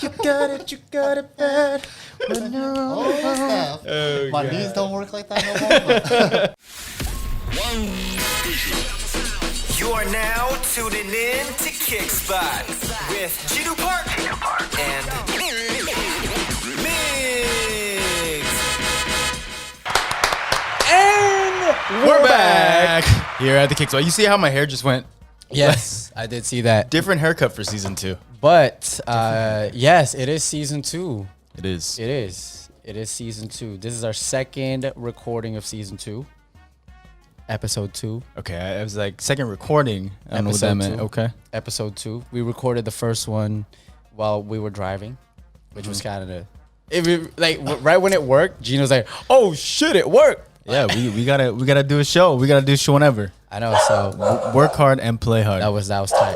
You got it bad. Oh, my knees don't work like that no more. You are now tuning in to Kickspot with Jinu Park and Migs. And we're back here at the Kickspot. You see how my hair just went? Yes, I did see that. Different haircut for season 2. But yes, it is season 2. It is. It is season 2. This is our second recording of season 2. Episode 2. Okay, I was like, second recording. I don't know what that Episode meant. 2. Okay. Episode 2. We recorded the first one while we were driving, which was kind of right when it worked. Gino's like, "Oh shit, it worked!" Yeah, we gotta do a show. We gotta do a show whenever. I know. So Work hard and play hard. that was tight.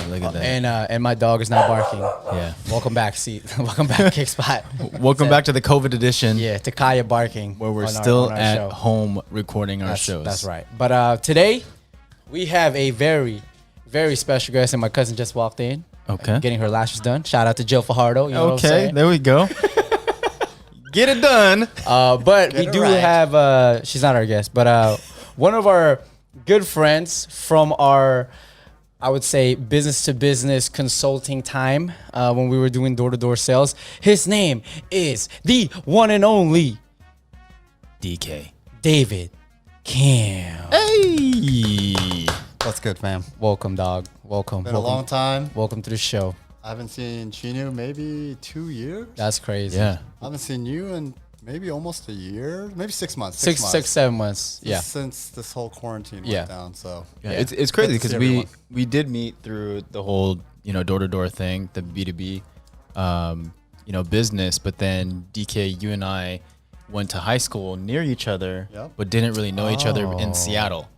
Look at that. And my dog is now barking. Yeah. Welcome back, welcome back, Kickspot. Welcome back to the COVID edition. Yeah, to Kaya barking. Where we're on still on at show. home recording our shows. That's right. But today we have a very, very special guest, and my cousin just walked in. Okay. Getting her lashes done. Shout out to Jill Fajardo. You know what I'm Okay, saying? there we go. Get it done. But we do have, she's not our guest, but one of our good friends from our, I would say, business to business consulting time when we were doing door-to-door sales. His name is the one and only DK. David Kim. Hey. What's good, fam? Welcome, dog. Welcome. Been a long time. Welcome to the show. I haven't seen Jinu maybe 2 years. That's crazy. Yeah. I haven't seen you in maybe almost a year, maybe 6 months. Six, 7 months. Yeah. Since this whole quarantine Yeah. went down, so Yeah, it's crazy Good to because see we everyone. did meet through the whole door-to-door thing, the B2B business, but then DK, you and I went to high school near each other, Yep. but didn't really know each other Oh. in Seattle,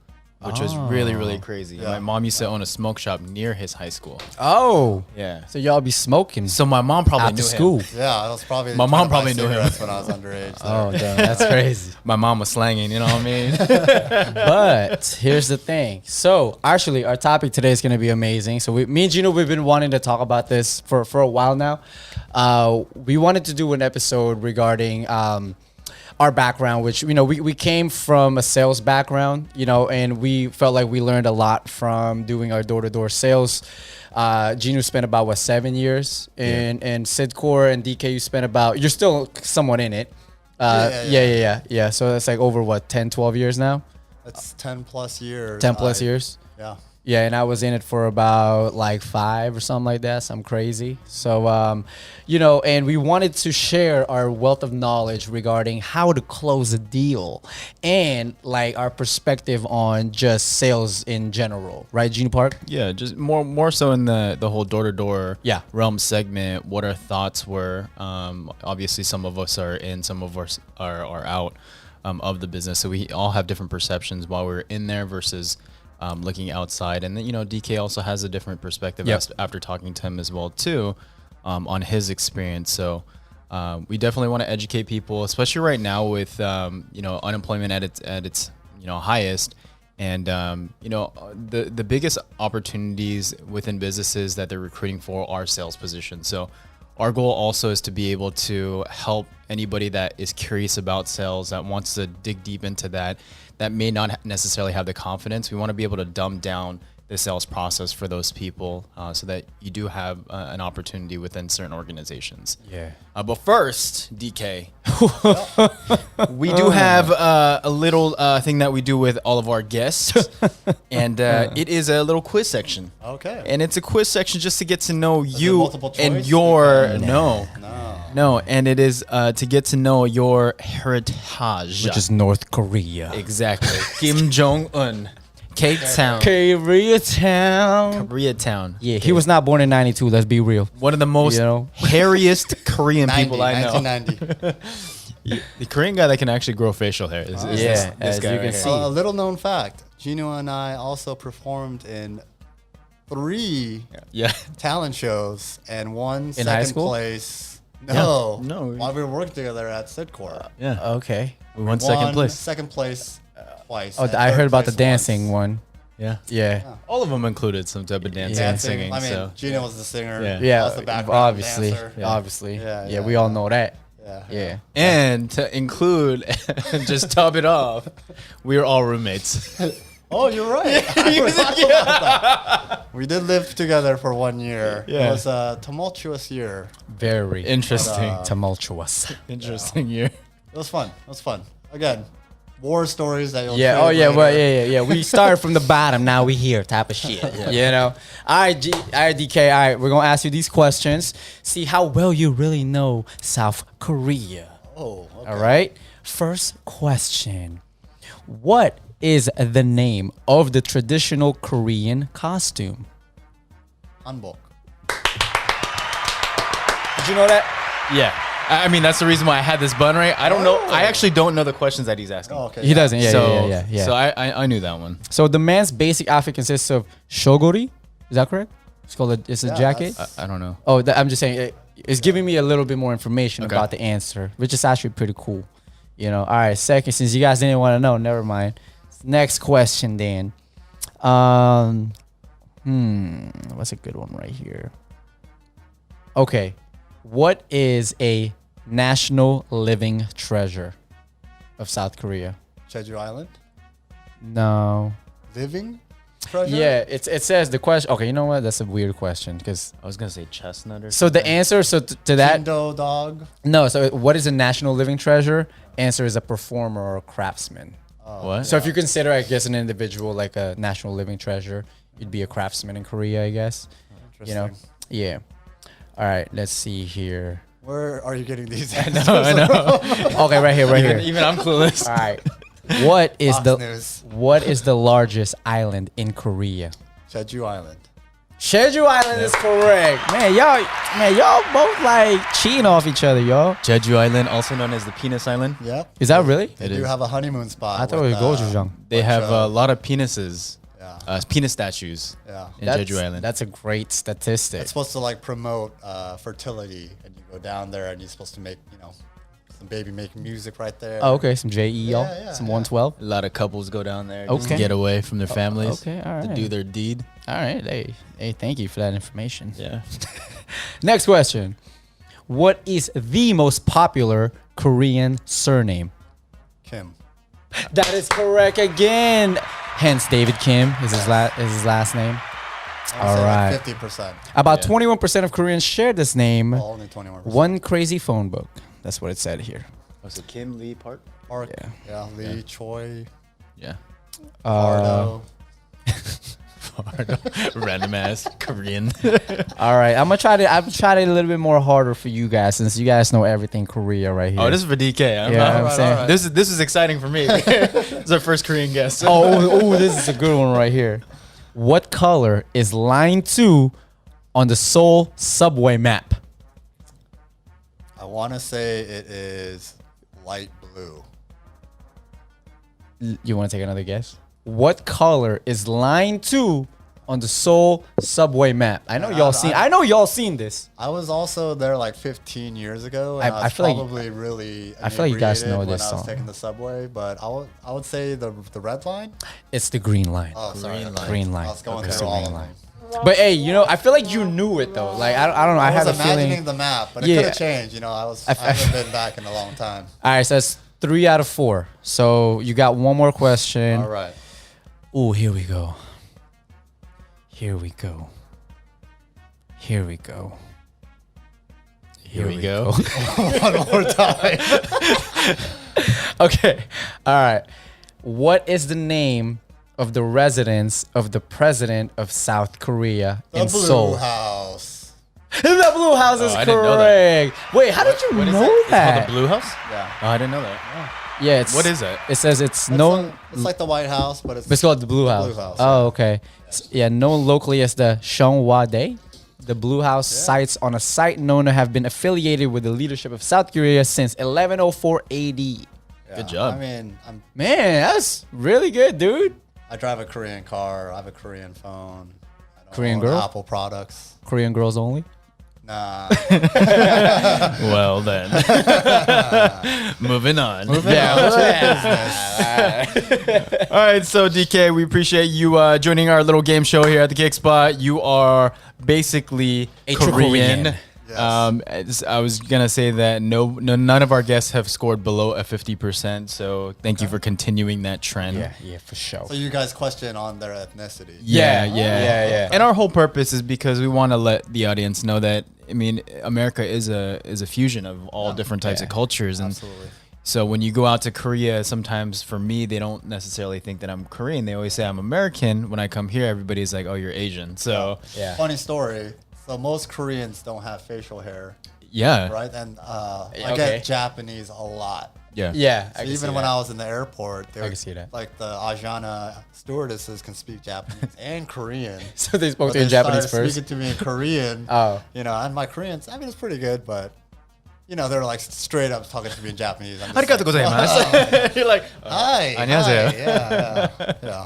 which was really crazy. Yeah. My mom used to own a smoke shop near his high school. Oh. Yeah. So y'all be smoking So my mom probably after knew school. him. yeah, I was probably My trying mom to buy probably knew him. cigarettes when I was underage. Oh, damn, that's crazy. My mom was slanging, you know what I mean? But here's the thing. So actually, our topic today is going to be amazing. So me and Gino, we've been wanting to talk about this for a while now. We wanted to do an episode regarding our background, which, we came from a sales background, and we felt like we learned a lot from doing our door-to-door sales. Gino spent about 7 years in Sidcore, and DK, you spent you're still somewhat in it. Yeah. So that's like over 10, 12 years now. It's 10 plus years. 10 plus years. Yeah. Yeah, and I was in it for about 5 or something like that, something crazy. So, and we wanted to share our wealth of knowledge regarding how to close a deal and our perspective on just sales in general, right, Jinu Park? Yeah, just more so in the whole door-to-door realm segment, what our thoughts were. Obviously, some of us are in, some of us are out of the business. So we all have different perceptions while we're in there versus looking outside. And then, DK also has a different perspective after talking to him as well, too, on his experience. So we definitely want to educate people, especially right now with, unemployment at its highest. And, the biggest opportunities within businesses that they're recruiting for are sales positions. So our goal also is to be able to help anybody that is curious about sales, that wants to dig deep into that may not necessarily have the confidence. We want to be able to dumb down the sales process for those people so that you do have an opportunity within certain organizations. Yeah. But first, DK, we do have a little thing that we do with all of our guests, and it is a little quiz section. Okay. And it's a quiz section just to get to know you multiple and choice? your No. no, and it is to get to know your heritage, Which is North Korea. exactly Kim Jong Un, Cape Town, Koreatown. Koreatown. Yeah, he was not born in 92, let's be real. One of the most hairiest Korean 90, people I know. 1990. The Korean guy that can actually grow facial hair is Yeah, this as guy you right can here. see. A little known fact: Gino and I also performed in 3 Yeah. talent shows and won In second high school? place. No, No. while we were working together at Sidcore. Yeah. Okay. We won second place. Second place twice. Oh, and I third heard about the place dancing once. one. Yeah. All of them included some type of dancing and singing. I mean, so Gino was the singer. Yeah. I was the background Obviously. dancer. Obviously. Yeah, we all know that. Yeah. And to include and just top it off, we are all roommates. Oh, you're right. I forgot about that. We did live together for 1 year. Yeah. It was a tumultuous year. Very Interesting. tumultuous. Interesting year. It was fun. Again, war stories that you'll Yeah. trade Oh yeah. Well, later. yeah. We started from the bottom. Now we here. Type of shit. You know. All right, DK. All right. We're gonna ask you these questions. See how well you really know South Korea. Oh, okay. All right. First question. What is the name of the traditional Korean costume? Hanbok. Did you know that? Yeah. I mean, that's the reason why I had this bun right. I don't know. I actually don't know the questions that he's asking. Oh, okay. He doesn't. Yeah. So, Yeah. So I knew that one. So the man's basic outfit consists of shogori. Is that correct? It's a jacket. that's- I don't know. Oh, I'm just saying it's giving me a little bit more information Okay. about the answer, which is actually pretty cool. You know. All right. Second, since you guys didn't want to know, never mind. Next question, then. What's a good one right here? Okay. What is a national living treasure of South Korea? Jeju Island. No. Living treasure? Yeah, it says the question. Okay, you know what? That's a weird question because I was gonna say chestnut or so the answer to that Indo dog. no. So what is a national living treasure? Answer is a performer or a craftsman. what? So if you consider, I guess, an individual like a national living treasure, you'd be a craftsman in Korea, I guess. You know, yeah. All right, let's see here. Where are you getting these answers? I know. Okay, right here. Even I'm clueless. All right. What is Fox News. what is the largest island in Korea? Jeju Island. Jeju Island is correct. Man, y'all both like cheating off each other, y'all. Jeju Island, also known as the Penis Island. Yep. Is that really? They do have a honeymoon spot. I thought it was Gochujang. They have bunch a of- lot of penises, Yeah. penis statues Yeah. in Jeju Island. That's a great statistic. It's supposed to like promote fertility, and you go down there and you're supposed to make, some baby making music right there. Oh, okay. Some JE, y'all. Yeah, Some yeah. 112. A lot of couples go down there just to Okay. get away from their families. okay, all To right. do their deed. All right. Hey, thank you for that information. Yeah. Next question. What is the most popular Korean surname? Kim. That is correct again. Hence, David Kim is his last name. All right. Like 50%. About Yeah. 21% of Koreans share this name. Well, only 21%. One crazy phone book. That's what it said here. Oh, so Kim Lee Park? Park. Yeah. Yeah. Lee, Choi, Yeah. Pardo. Random ass Korean. All right, I'm gonna try it a little bit more harder for you guys since you guys know everything Korea right here. Oh, this is for DK. I'm Yeah, not- I'm saying- all right. This is exciting for me. This is our first Korean guest. oh, this is a good one right here. What color is line 2 on the Seoul subway map? I want to say it is light blue. You want to take another guess? What color is line 2 on the Seoul subway map? I know y'all seen this. I was also there like 15 years ago, and I I was feel like- probably really. I feel like you guys know inebriated this when I was song. taking the subway, but I would say the red line. It's the green line. Oh, sorry, Green line. I was going Okay. through all of Green them. But hey, I feel like you knew it though. Like I don't know. I I have was a imagining feeling. the map, but it Yeah. could have changed. I haven't been back in a long time. All right, so that's 3 out of 4. So you got one more question. All right. Oh, here we go. Here we go. Here we go. Here we go. One more time. Okay. All right. What is the name of the residence of the president of South Korea The in Blue Seoul? House. The Blue House is I didn't know that. correct. Wait, how did you What is know it? It's that? called the Blue House? Yeah. Oh, I didn't know that. Yeah, it's What is it? It says it's known. It's like the White House, but It's called the Blue House. Blue House, Oh, okay. Yeah, known locally as the Seongwade. The Blue House sites on a site known to have been affiliated with the leadership of South Korea since 1104 AD. Yeah. Good job. I mean, Man, that's really good, dude. I drive a Korean car. I have a Korean phone. I don't Korean own girl? Apple products. Korean girls only. Nah. Well then, moving on. All right, so DK, we appreciate you joining our little game show here at the Kickspot. You are basically A true Korean. Yes. I was gonna say that none of our guests have scored below a 50%. So thank you for continuing that trend. Yeah, for sure. So you guys question on their ethnicity. Yeah. And our whole purpose is because we want to let the audience know that America is a fusion of all different types of cultures, and Absolutely. so when you go out to Korea, sometimes for me they don't necessarily think that I'm Korean. They always say I'm American. When I come here, everybody's like, "Oh, you're Asian." So Yeah. Funny story. So most Koreans don't have facial hair, yeah, right? And I Okay. get Japanese a lot. yeah, Yeah. So even when I was in the airport, they I were, can see that. like the Ajana stewardesses can speak Japanese and Korean. So they spoke But to you in they Japanese started first. speaking to me in Korean. Oh. And my Korean's, it's pretty good, but they're like straight up talking to me in Japanese. I'm just Arigato gozaimasu. You're like, Hi. 안녕하세요. Hi, yeah.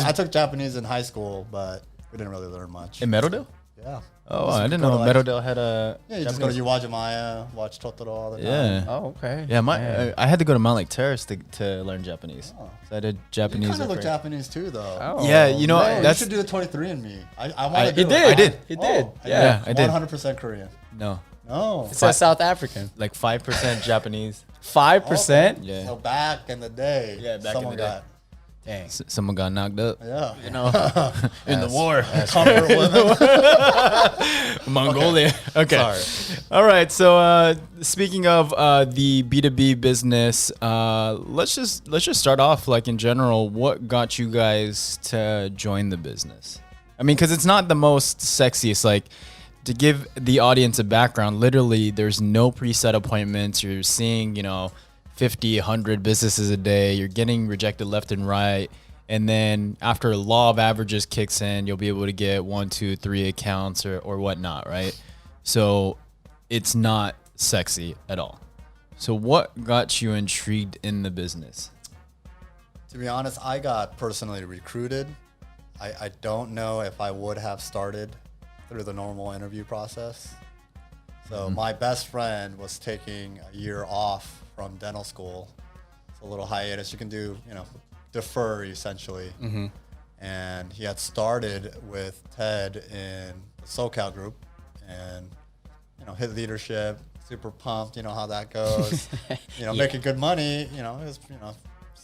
I took Japanese in high school, but we didn't really learn much. in Meadowdale? Yeah. Oh, I didn't go know to, like- Meadowdale had a. Yeah, you just go to Uwajimaya, watch Totoro all the time. Yeah. Oh, okay. Yeah, Man. I had to go to Mount Lake Terrace to learn Japanese. Oh. So I did You Japanese. kind of at look first. Japanese too, though. Oh, Yeah, you know, man. You that's should do the 23andMe. I want to He do did. it. I did. He did. Yeah, I did. 100% Korean. no, No. It says South African. like 5% Japanese. 5%. Yeah. So back in the day, Yeah, back in someone the day. got, Dang. Someone got knocked up. yeah. In the war. Comfort women. Mongolia. Okay. Sorry. All right. So speaking of the B2B business, let's just start off like in general. What got you guys to join the business? I mean, because it's not the most sexiest. Like to give the audience a background, literally, there's no preset appointments. You're seeing, 50, 100 businesses a day. You're getting rejected left and right. And then after law of averages kicks in, you'll be able to get 1, 2, 3 accounts or whatnot, right? So it's not sexy at all. So what got you intrigued in the business? To be honest, I got personally recruited. I don't know if I would have started through the normal interview process. So my best friend was taking a year off from dental school. It's a little hiatus you can do, defer essentially. And he had started with Ted in the SoCal group and, hit leadership, super pumped, how that goes. Making good money, it was,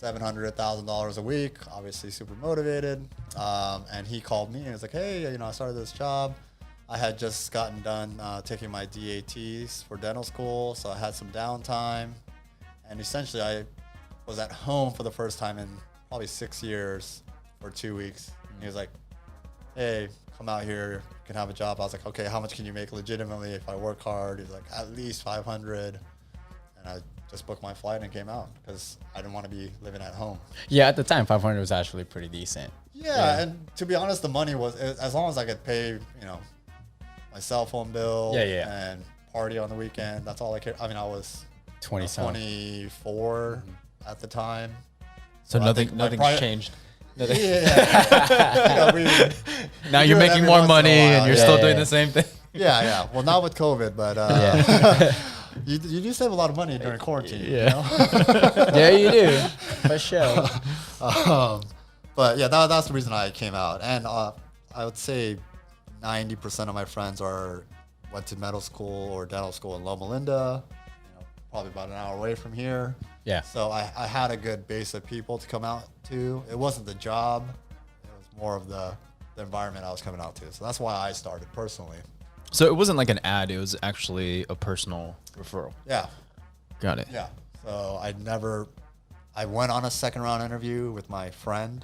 $700, $1,000 a week, obviously super motivated. And he called me and was like, hey, I started this job. I had just gotten done taking my DATs for dental school, so I had some downtime. And essentially, I was at home for the first time in probably 6 years for 2 weeks. And he was like, hey, come out here, you can have a job. I was like, okay, how much can you make legitimately if I work hard? He's like, at least 500. And I just booked my flight and came out because I didn't want to be living at home. Yeah, at the time, 500 was actually pretty decent. Yeah, and to be honest, the money was, as long as I could pay, my cell phone bill and party on the weekend, that's all I cared. I mean, I was 24 at the time. So I think nothing's my changed. Yeah. Now we you're do it making every more once in a money and while. you're Yeah, still yeah. doing the same thing. Yeah. Well, not with COVID, but you do save a lot of money during quarantine. Yeah, you do. For sure. But yeah, that's the reason I came out. And I would say 90% of my friends went to medical school or dental school in Loma Linda, probably about an hour away from here. Yeah. So I had a good base of people to come out to. It wasn't the job. It was more of the environment I was coming out to. So that's why I started personally. So it wasn't like an ad. It was actually a personal referral. Yeah. Got it. Yeah. So I went on a second round interview with my friend.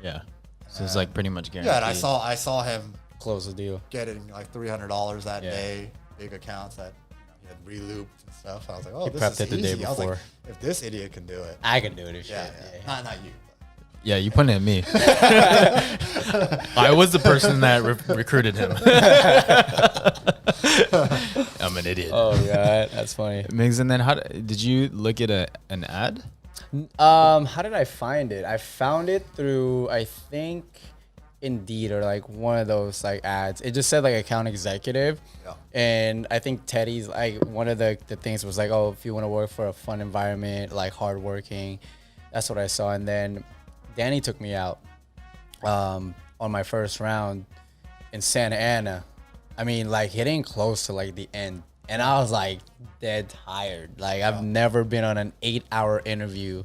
Yeah. So it's like pretty much guaranteed. Yeah, and I saw him Close the deal. getting like $300 that Yeah. day, big accounts that he had re-looped and stuff. I was like, oh, He this prepped is it the day easy. I was like, before. if this idiot can do it, I can do it. If yeah, shit. yeah. Not you. Yeah, you put it at me. I was the person that recruited him. I'm an idiot. Oh god, that's funny. Migs, and then did you look at an ad? How did I find it? I found it through, I think, Indeed or like one of those like ads. It just said like account executive. Yeah. And I think Teddy's like one of the things was like, oh, if you want to work for a fun environment, like hardworking, that's what I saw. And then Danny took me out on my first round in Santa Ana. I mean, like hitting close to like the end. And I was like dead tired. Like I've never been on an 8-hour interview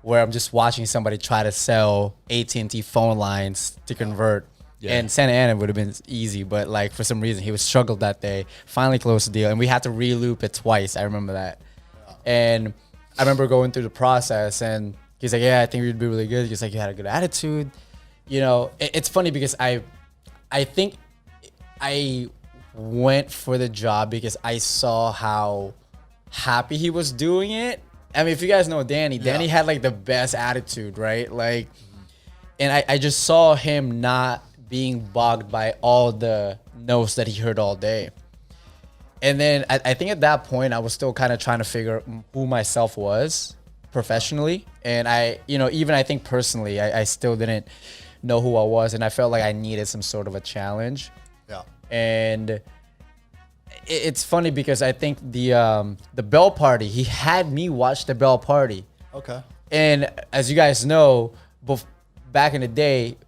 where I'm just watching somebody try to sell AT&T phone lines to convert. Yeah. And Santa Ana would have been easy, but like for some reason he was struggled that day. Finally closed the deal, and we had to re-loop it twice. I remember that. And I remember going through the process, and he's like, "Yeah, I think you'd be really good." He's like, "You had a good attitude." You know, it's funny because I think I went for the job because I saw how happy he was doing it. I mean, if you guys know Danny had like the best attitude, right? Like, and I just saw him not being bogged by all the no's that he heard all day. And then I think at that point, I was still kind of trying to figure who myself was professionally. And even I think personally, I still didn't know who I was. And I felt like I needed some sort of a challenge. Yeah. And it's funny because I think the Bell Party, he had me watch the Bell Party. Okay. And as you guys know, back in the day,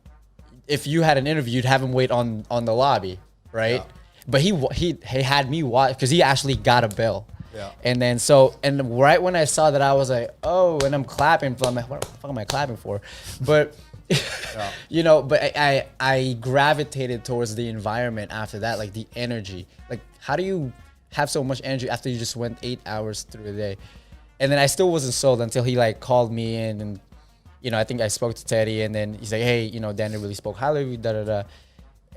if you had an interview, you'd have him wait on the lobby, right? Yeah. But he had me watch because he actually got a bell. Yeah. And then and right when I saw that, I was like, oh, and I'm clapping. I'm like, what the fuck am I clapping for? But but I gravitated towards the environment after that, like the energy. Like, how do you have so much energy after you just went 8 hours through the day? And then I still wasn't sold until he like called me in and. I think I spoke to Teddy, and then he's like, hey, Danny really spoke highly of you, da-da-da.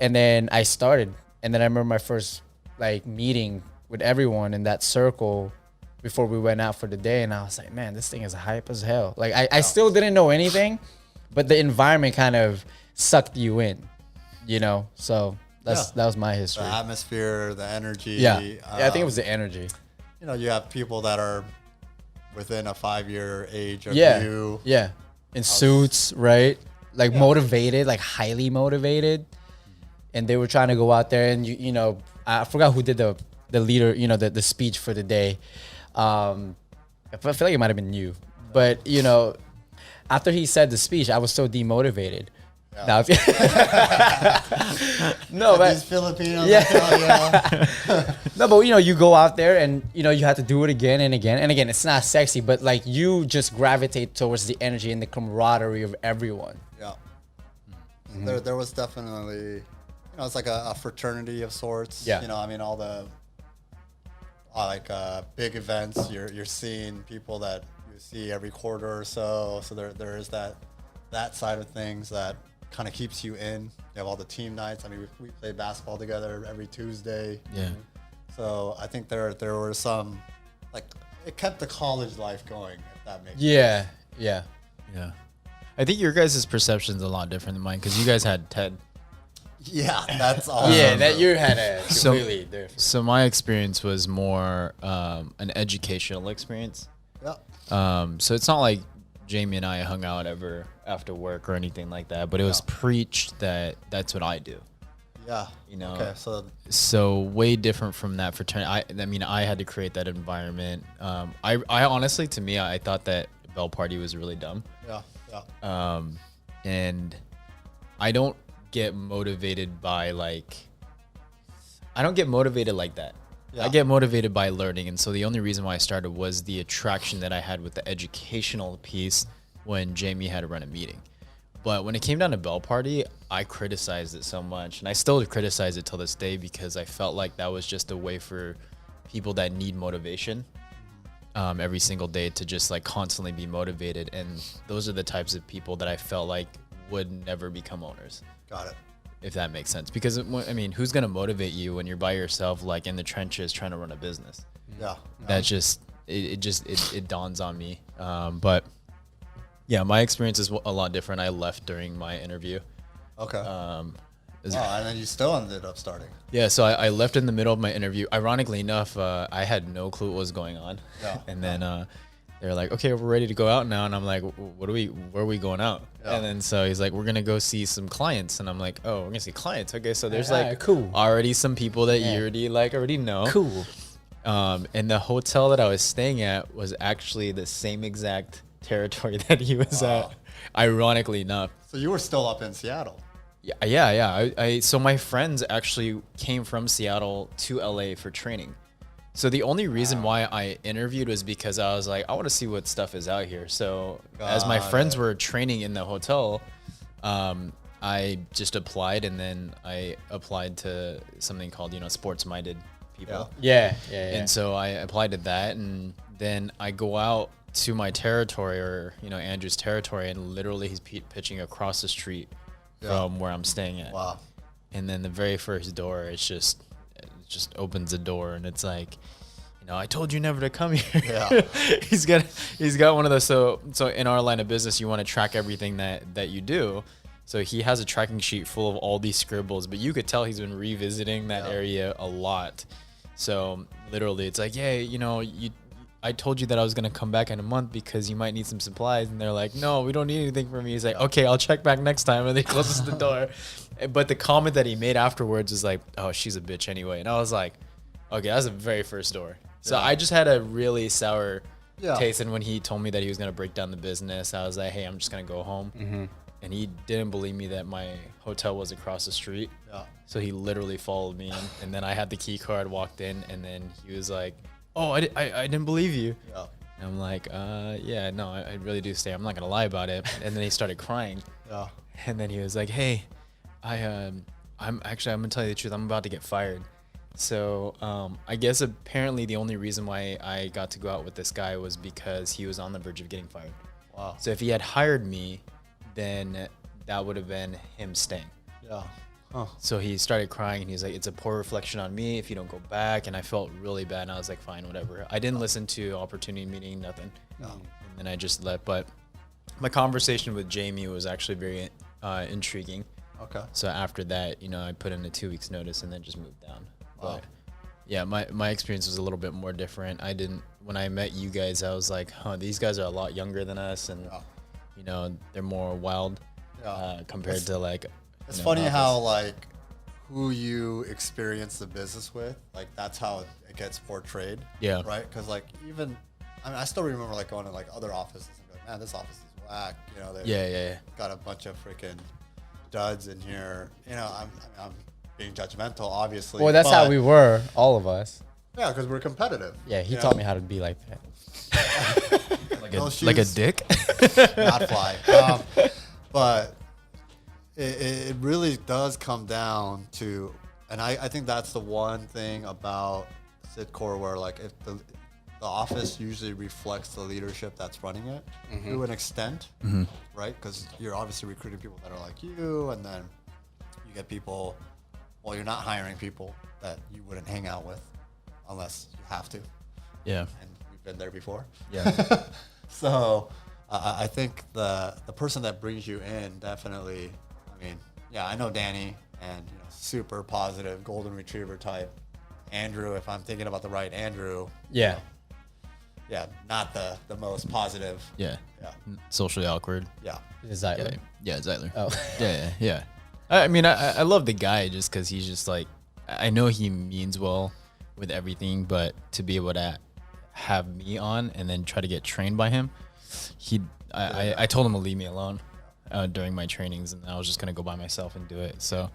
And then I started. And then I remember my first, like, meeting with everyone in that circle before we went out for the day. And I was like, man, this thing is hype as hell. Like, I still didn't know anything, but the environment kind of sucked you in, So that was my history. The atmosphere, the energy. Yeah, I think it was the energy. You have people that are within a 5-year age of you. Yeah. In suits, right? Like motivated, like highly motivated. And they were trying to go out there and, I forgot who did the leader, the speech for the day. I feel like it might have been you. But, after he said the speech, I was so demotivated. Yeah. No, but these Filipinos. No, but you go out there and you have to do it again and again and again. It's not sexy, but like you just gravitate towards the energy and the camaraderie of everyone. Yeah. Mm-hmm. There was definitely, it's like a fraternity of sorts. Yeah. All the big events. You're seeing people that you see every quarter or so. So there is that side of things that kind of keeps you in. You have all the team nights. We play basketball together every Tuesday. Yeah. So I think there were some, like, it kept the college life going, if that makes sense. Yeah. I think your guys' perception's a lot different than mine because you guys had Ted. Yeah, that's awesome. Yeah, that you had a completely different. So my experience was more an educational experience. Yeah. So it's not like Jamie and I hung out ever after work or anything like that, but it was preached that that's what I do. Yeah. Okay. So way different from that fraternity. I had to create that environment. I honestly, to me, I thought that Bell Party was really dumb. Yeah. And I don't get motivated by like that. Yeah. I get motivated by learning. And so the only reason why I started was the attraction that I had with the educational piece when Jamie had to run a meeting. But when it came down to Bell Party, I criticized it so much. And I still criticize it till this day because I felt like that was just a way for people that need motivation every single day to just like constantly be motivated. And those are the types of people that I felt like would never become owners. Got it. If that makes sense. Because, who's going to motivate you when you're by yourself, like in the trenches trying to run a business? Yeah. That just, it dawns on me. But yeah, my experience is a lot different. I left during my interview. Okay. And then you still ended up starting. Yeah, so I left in the middle of my interview. Ironically enough, I had no clue what was going on. Yeah. And then they're like, okay, we're ready to go out now. And I'm like, where are we going out? Yeah. And then so he's like, we're going to go see some clients. And I'm like, oh, we're going to see clients. Okay. So there's cool. already some people that you already know. Cool. And the hotel that I was staying at was actually the same exact territory that he was at, ironically enough. So you were still up in Seattle. Yeah. So my friends actually came from Seattle to LA for training. So the only reason why I interviewed was because I was like, I want to see what stuff is out here. So as my friends were training in the hotel, I just applied, and then I applied to something called, sports minded people. Yeah. And so I applied to that, and then I go out to my territory, or Andrew's territory, and literally he's pitching across the street from where I'm staying at. Wow. And then the very first door, it just opens the door, and it's like, I told you never to come here. Yeah. he's got one of those. So in our line of business, you want to track everything that you do. So he has a tracking sheet full of all these scribbles, but you could tell he's been revisiting that area a lot. So literally, it's like, hey, I told you that I was going to come back in a month because you might need some supplies. And they're like, no, we don't need anything from you. He's like, okay, I'll check back next time. And then he closes the door. But the comment that he made afterwards was like, oh, she's a bitch anyway. And I was like, okay, that's the very first door. So I just had a really sour taste. And when he told me that he was going to break down the business, I was like, hey, I'm just going to go home. Mm-hmm. And he didn't believe me that my hotel was across the street. Yeah. So he literally followed me in. And then I had the key card, walked in, and then he was like, oh, I didn't believe you. Yeah. And I'm like, no, I really do stay. I'm not going to lie about it. And then he started crying. Yeah. And then he was like, hey, I'm going to tell you the truth. I'm about to get fired. So I guess apparently the only reason why I got to go out with this guy was because he was on the verge of getting fired. Wow. So if he had hired me, then that would have been him staying. Yeah. Huh. So he started crying, and he's like, it's a poor reflection on me if you don't go back. And I felt really bad, and I was like, fine, whatever. I didn't listen to opportunity meeting, nothing. No. And then I just left. But my conversation with Jamie was actually very intriguing. Okay. So after that, I put in a 2 weeks notice and then just moved down. Wow. But yeah, my experience was a little bit more different. When I met you guys, I was like, these guys are a lot younger than us, and they're more wild compared to like. It's funny how who you experience the business with, that's how it gets portrayed. Yeah. Right. Because I still remember going to other offices and going, man, this office is whack. They got a bunch of freaking duds in here. I'm being judgmental, obviously. Well, that's how we were, all of us. Yeah, because we're competitive. Yeah, he taught me how to be like that. like a dick? Not fly. But it really does come down to, and I think that's the one thing about Sitcore where if the office usually reflects the leadership that's running it to an extent, right? Because you're obviously recruiting people that are like you, and then you get people. Well, you're not hiring people that you wouldn't hang out with unless you have to. Yeah. And we've been there before. Yeah. So I think the person that brings you in definitely, I know Danny, and super positive golden retriever type. Andrew, if I'm thinking about the right Andrew. Yeah. Not the most positive. Yeah. Socially awkward. Yeah. Zeitler. Yeah, Zeitler. Oh. Yeah. I love the guy just because he's just I know he means well with everything, but to be able to have me on and then try to get trained by him, I told him to leave me alone during my trainings, and I was just going to go by myself and do it. So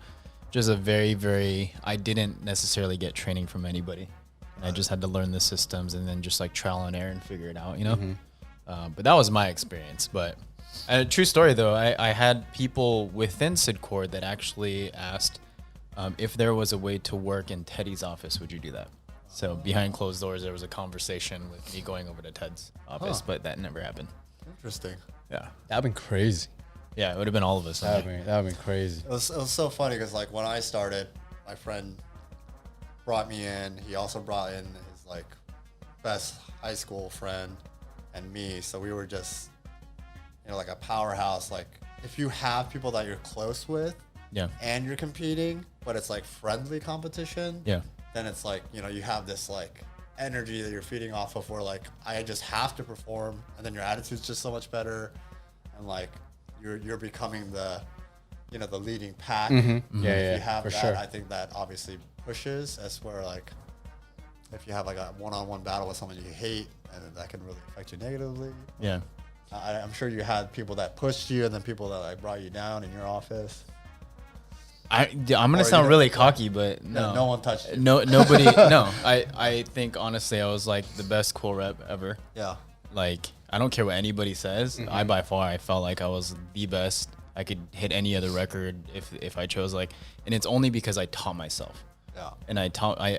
just a very, very, I didn't necessarily get training from anybody. I just had to learn the systems and then just trial and error and figure it out, But that was my experience. But a true story, though, I had people within Sitcore that actually asked if there was a way to work in Teddy's office, would you do that? So behind closed doors, there was a conversation with me going over to Ted's office, but that never happened. Interesting. Yeah. That'd been crazy. Yeah, it would have been all of us. That'd been crazy. It was so funny because when I started, my friend brought me in. He also brought in his best high school friend and me. So we were just a powerhouse. If you have people that you're close with, and you're competing, but it's friendly competition. Yeah. Then it's you have this energy that you're feeding off of, where like I just have to perform, and then your attitude's just so much better, and like you're becoming the the leading pack. Mm-hmm. Yeah, If you have for that, sure. I think that obviously pushes. That's where like if you have like a one-on-one battle with someone you hate, and that can really affect you negatively. Yeah. I'm sure you had people that pushed you, and then people that like brought you down in your office. I'm gonna sound really cocky, but No one touched you. Nobody. No, I think honestly, I was like the best cool rep ever. Yeah. Like, I don't care what anybody says. I felt like I was the best. I could hit any other record if I chose, like, and it's only because I taught myself. Yeah. And I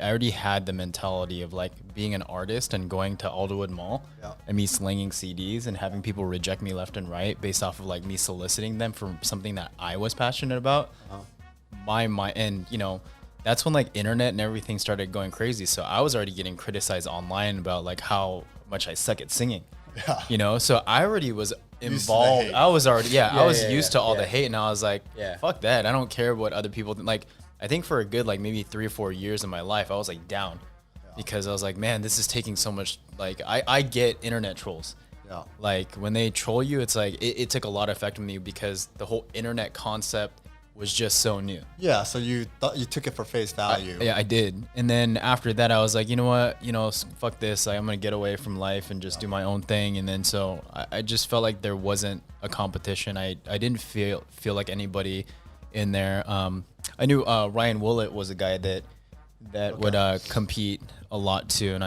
already had the mentality of like being an artist and going to Alderwood Mall and me slinging CDs and having people reject me left and right based off of like me soliciting them for something that I was passionate about. My and that's when like internet and everything started going crazy. So I was already getting criticized online about like how much I suck at singing. Yeah. So I already was Used to the involved. hate. I was already I was yeah, used to all yeah. the hate, and I was like, Yeah. fuck that. I don't care what other people think. Like, I think for a good like maybe 3 or 4 years of my life, I was like down because I was like, man, this is taking so much. Like, I get internet trolls. Yeah. Like when they troll you, it's like it took a lot of effect on me because the whole internet concept was just so new. Yeah. So you thought you took it for face value. Yeah, I did. And then after that, I was like, you know what? Fuck this. Like, I'm going to get away from life and just do my own thing. And then so I just felt like there wasn't a competition. I didn't feel like anybody in there. I knew Ryan Willett was a guy that would compete a lot too.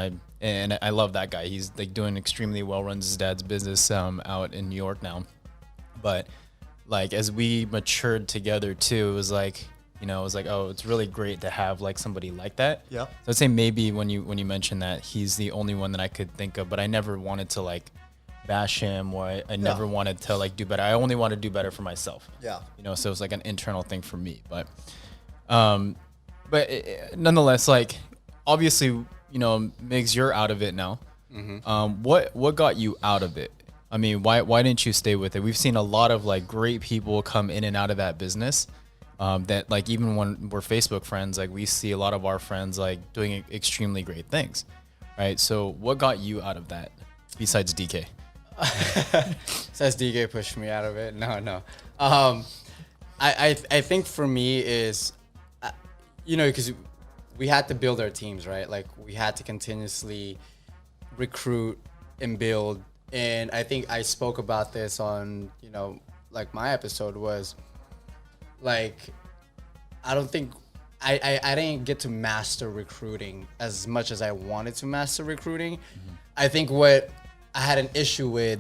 And I love that guy. He's like doing extremely well, runs his dad's business out in New York now. But like as we matured together too, it was like, oh, it's really great to have like somebody like that. Yeah. So I'd say maybe when you mentioned that, he's the only one that I could think of, but I never wanted to like bash him or I never wanted to like do better. I only want to do better for myself. Yeah. So it was like an internal thing for me, but nonetheless, like obviously, Migs, you're out of it now. What got you out of it? I mean, why didn't you stay with it? We've seen a lot of like great people come in and out of that business. That like even when we're Facebook friends, like we see a lot of our friends like doing extremely great things, right? So what got you out of that besides DK? Says DK pushed me out of it. No. I think for me is, because we had to build our teams, right? Like we had to continuously recruit and build. And I think I spoke about this on, like my episode was like, I don't think I didn't get to master recruiting as much as I wanted to master recruiting. I think what I had an issue with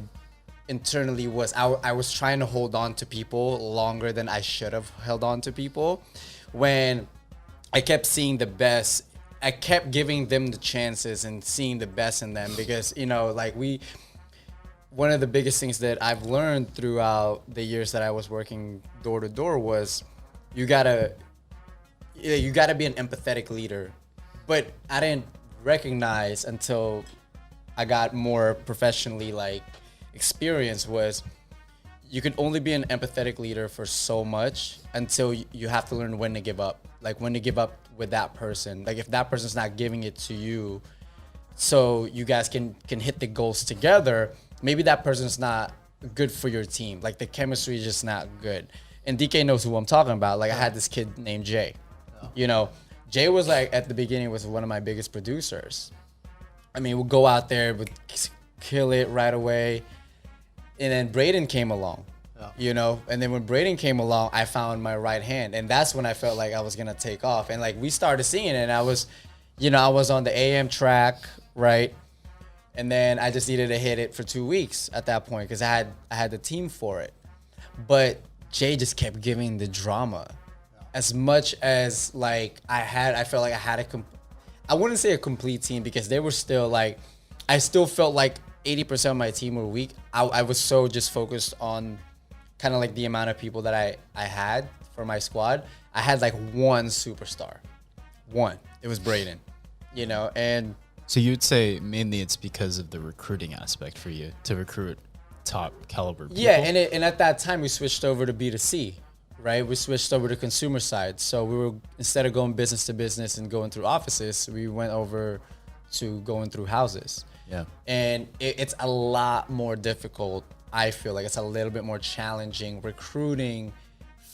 internally was I was trying to hold on to people longer than I should have held on to people. When I kept seeing the best, I kept giving them the chances and seeing the best in them because, one of the biggest things that I've learned throughout the years that I was working door to door was you gotta be an empathetic leader. But I didn't recognize until I got more professionally like experience was you can only be an empathetic leader for so much until you have to learn when to give up. Like when to give up with that person. Like if that person's not giving it to you, so you guys can hit the goals together, maybe that person's not good for your team. Like the chemistry is just not good. And DK knows who I'm talking about. Like I had this kid named Jay. Jay was like at the beginning was one of my biggest producers. I mean, we'll go out there, would kill it right away. And then Braden came along, and then when Braden came along, I found my right hand. And that's when I felt like I was going to take off. And like we started seeing it and I was on the AM track, right? And then I just needed to hit it for 2 weeks at that point because I had the team for it. But Jay just kept giving the drama. As much as like I felt like I had I wouldn't say a complete team because they were still like, I still felt like 80% of my team were weak. I was so just focused on kind of like the amount of people that I had for my squad. I had like one superstar. One. It was Braden, and So you'd say mainly it's because of the recruiting aspect for you to recruit top caliber people? Yeah, and at that time we switched over to B2C, right? We switched over to consumer side. So we were, instead of going business to business and going through offices, we went over to going through houses. Yeah. And it's a lot more difficult. I feel like it's a little bit more challenging recruiting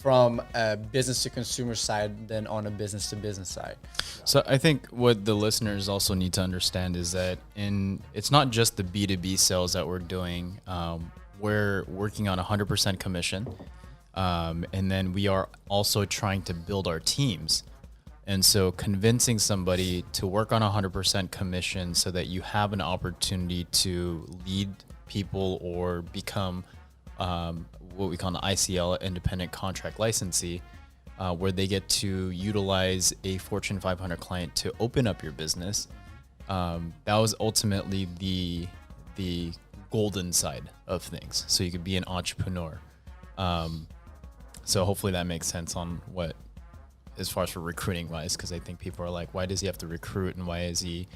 from a business to consumer side than on a business to business side. So I think what the listeners also need to understand is that it's not just the B2B sales that we're doing. We're working on 100% commission. And then we are also trying to build our teams. And so convincing somebody to work on 100% commission so that you have an opportunity to lead people or become what we call an ICL, independent contract licensee, where they get to utilize a Fortune 500 client to open up your business. That was ultimately the golden side of things. So you could be an entrepreneur. So hopefully that makes sense on what, as far as for recruiting wise, because I think people are like, why does he have to recruit and why is he,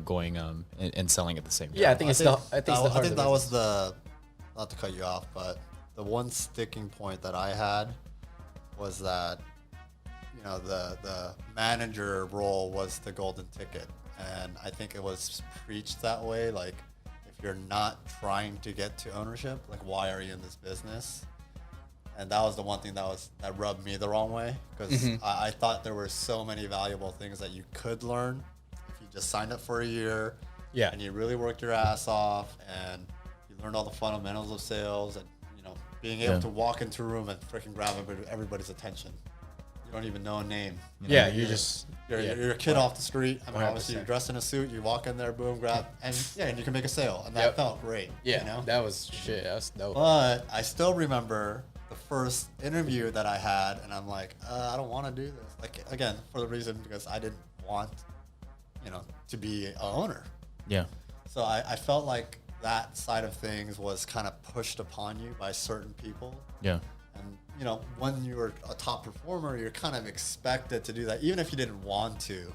going and selling at the same time? Yeah, I think that was the, not to cut you off, but the one sticking point that I had was that, the manager role was the golden ticket. And I think it was preached that way. Like, if you're not trying to get to ownership, like, why are you in this business? And that was the one thing that rubbed me the wrong way, because I thought there were so many valuable things that you could learn if you just signed up for a year, and you really worked your ass off, and you learned all the fundamentals of sales, and being able to walk into a room and freaking grab everybody's attention. You don't even know a name. You're a kid off the street. I mean, obviously you're dressed in a suit. You walk in there, boom, grab, and you can make a sale, and that felt great. That was shit. That was dope. But I still remember the first interview that I had, and I'm like, I don't want to do this. Like, again, for the reason because I didn't want, to be an owner. Yeah. So I felt like that side of things was kind of pushed upon you by certain people. Yeah. And, when you're a top performer, you're kind of expected to do that, even if you didn't want to.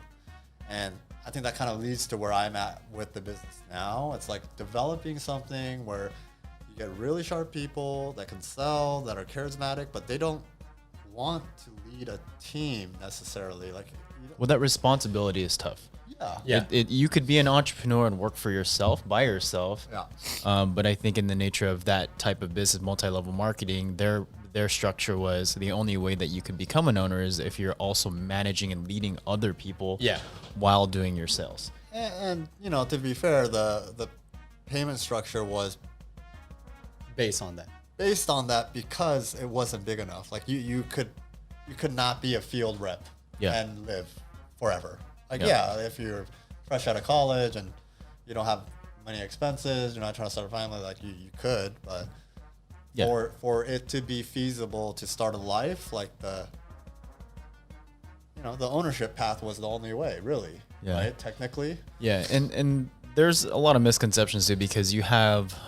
And I think that kind of leads to where I'm at with the business now. It's like developing something where you get really sharp people that can sell, that are charismatic, but they don't want to lead a team necessarily. Like, well, that responsibility is tough. Yeah. You could be an entrepreneur and work for yourself, by yourself. Yeah. But I think in the nature of that type of business, multi-level marketing, their structure was the only way that you could become an owner is if you're also managing and leading other people while doing your sales. And to be fair, the payment structure was Based on that. Because it wasn't big enough. Like you could not be a field rep and live forever. Like, if you're fresh out of college and you don't have many expenses, you're not trying to start a family, like you could, but for it to be feasible to start a life, like the ownership path was the only way, really, right? Technically. Yeah, and there's a lot of misconceptions too, because you have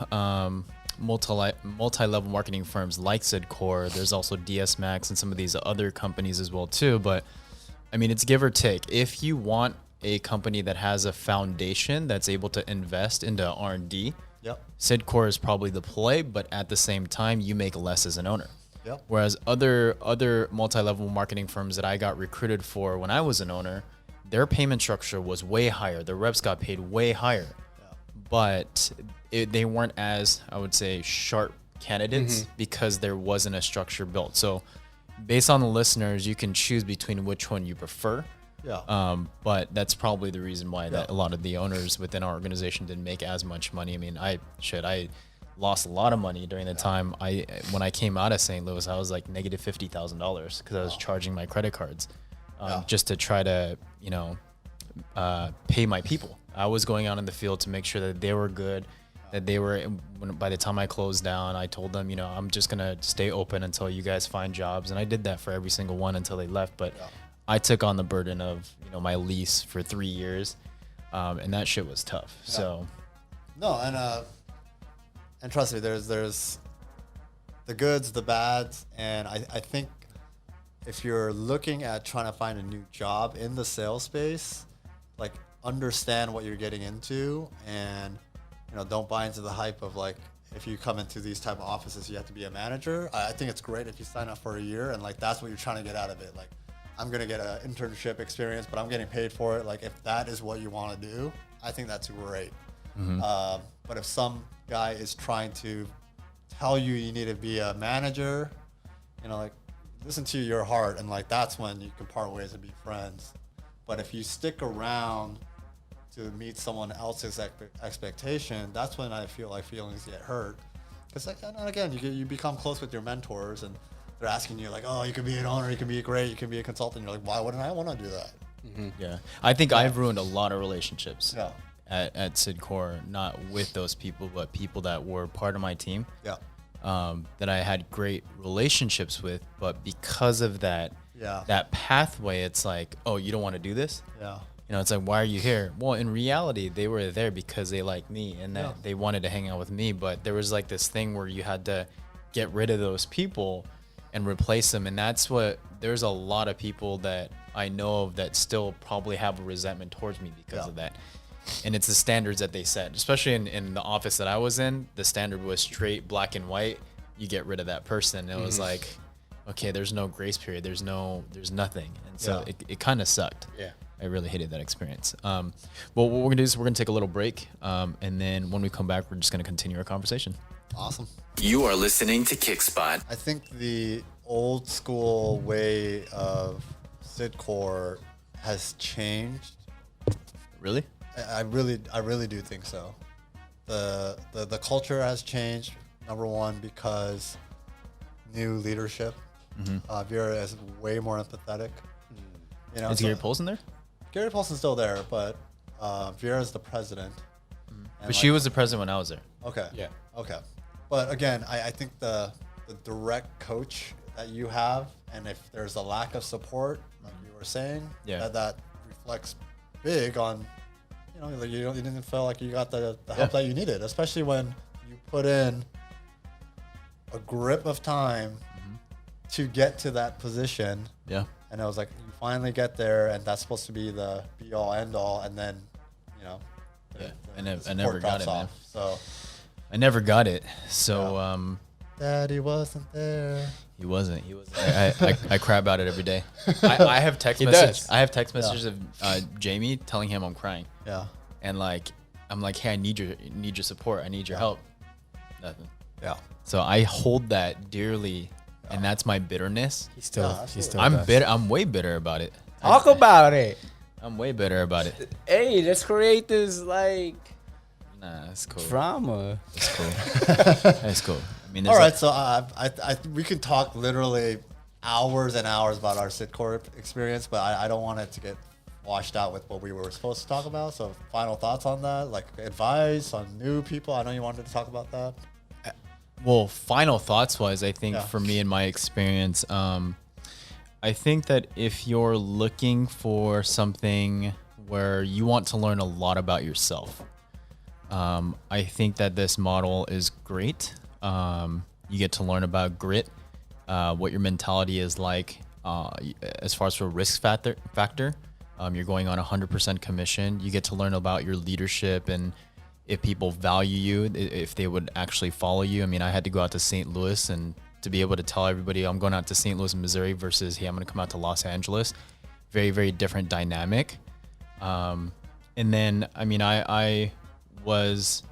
multi-level marketing firms like Sidcore. There's also DS Max and some of these other companies as well too, but I mean, it's give or take. If you want a company that has a foundation that's able to invest into R&D, Sidcore is probably the play, but at the same time, you make less as an owner. Whereas other multi-level marketing firms that I got recruited for when I was an owner, their payment structure was way higher. Their reps got paid way higher, but they weren't as, I would say, sharp candidates because there wasn't a structure built. So based on the listeners, you can choose between which one you prefer. But that's probably the reason why that a lot of the owners within our organization didn't make as much money. I mean, I lost a lot of money during the time when I came out of St. Louis. I was like negative $50,000 because I was charging my credit cards just to try to pay my people. I was going out in the field to make sure that they were good. That they were, by the time I closed down, I told them, I'm just going to stay open until you guys find jobs. And I did that for every single one until they left. But I took on the burden of, my lease for 3 years. And that shit was tough. So. No, and trust me, there's the goods, the bads. And I think if you're looking at trying to find a new job in the sales space, like, understand what you're getting into and, don't buy into the hype of like, if you come into these type of offices, you have to be a manager. I think it's great if you sign up for a year and like, that's what you're trying to get out of it. Like, I'm going to get an internship experience, but I'm getting paid for it. Like, if that is what you want to do, I think that's great. But if some guy is trying to tell you you need to be a manager, you know, like listen to your heart, and like that's when you can part ways and be friends. But if you stick around to meet someone else's expectation, that's when I feel like feelings get hurt. Because like, and again, you become close with your mentors, and they're asking you like, oh, you can be an owner, you can be great, you can be a consultant. You're like, why wouldn't I want to do that? Yeah, I think I've ruined a lot of relationships. Yeah. At Sidcore, not with those people, but people that were part of my team. Yeah. That I had great relationships with, but because of that, that pathway, it's like, oh, you don't want to do this? Yeah. You know, it's like, why are you here? Well, in reality, they were there because they liked me and that they wanted to hang out with me. But there was like this thing where you had to get rid of those people and replace them. And that's what, there's a lot of people that I know of that still probably have a resentment towards me because of that. And it's the standards that they set, especially in the office that I was in. The standard was straight black and white. You get rid of that person. It was like, okay, there's no grace period. There's nothing. And so it kind of sucked. Yeah. I really hated that experience. Well, what we're gonna do is we're gonna take a little break. And then when we come back, we're just gonna continue our conversation. Awesome. You are listening to Kickspot. I think the old school way of Sidcore has changed. Really? I really do think so. The culture has changed. Number one, because new leadership. Vera is way more empathetic. You know, is Gary Paulson there? Gary Paulson's still there, but Vera's the president. But she was the president when I was there. Okay. Yeah. Okay. But again, I think the direct coach that you have, and if there's a lack of support, like you were saying, that reflects big on. You know, like you didn't feel like you got the help that you needed, especially when you put in a grip of time to get to that position. Yeah. And I was like, you finally get there, and that's supposed to be the be all end all, and then, you know, I never got it, man. So I never got it. So Daddy wasn't there. He wasn't. I crap about it every day. I have text messages. I have text messages of Jamie telling him I'm crying. Yeah. And like I'm like, hey, I need your support. I need your help. Nothing. Yeah. So I hold that dearly, and that's my bitterness. He still I'm does. bitter. I'm way bitter about it. Talk about it. I'm way bitter about it. Hey, let's create this like Nah, that's cool. drama. That's cool. That's cool. I mean, All right. So we can talk literally hours and hours about our Sidcore experience, but I don't want it to get washed out with what we were supposed to talk about. So final thoughts on that, like advice on new people. I know you wanted to talk about that. Well, final thoughts wise, I think for me and my experience, I think that if you're looking for something where you want to learn a lot about yourself, I think that this model is great. You get to learn about grit, what your mentality is like, as far as for risk factor. You're going on 100% commission. You get to learn about your leadership and if people value you, if they would actually follow you. I mean, I had to go out to St. Louis and to be able to tell everybody I'm going out to St. Louis, Missouri versus, hey, I'm going to come out to Los Angeles. Very, very different dynamic. And then, I mean, I was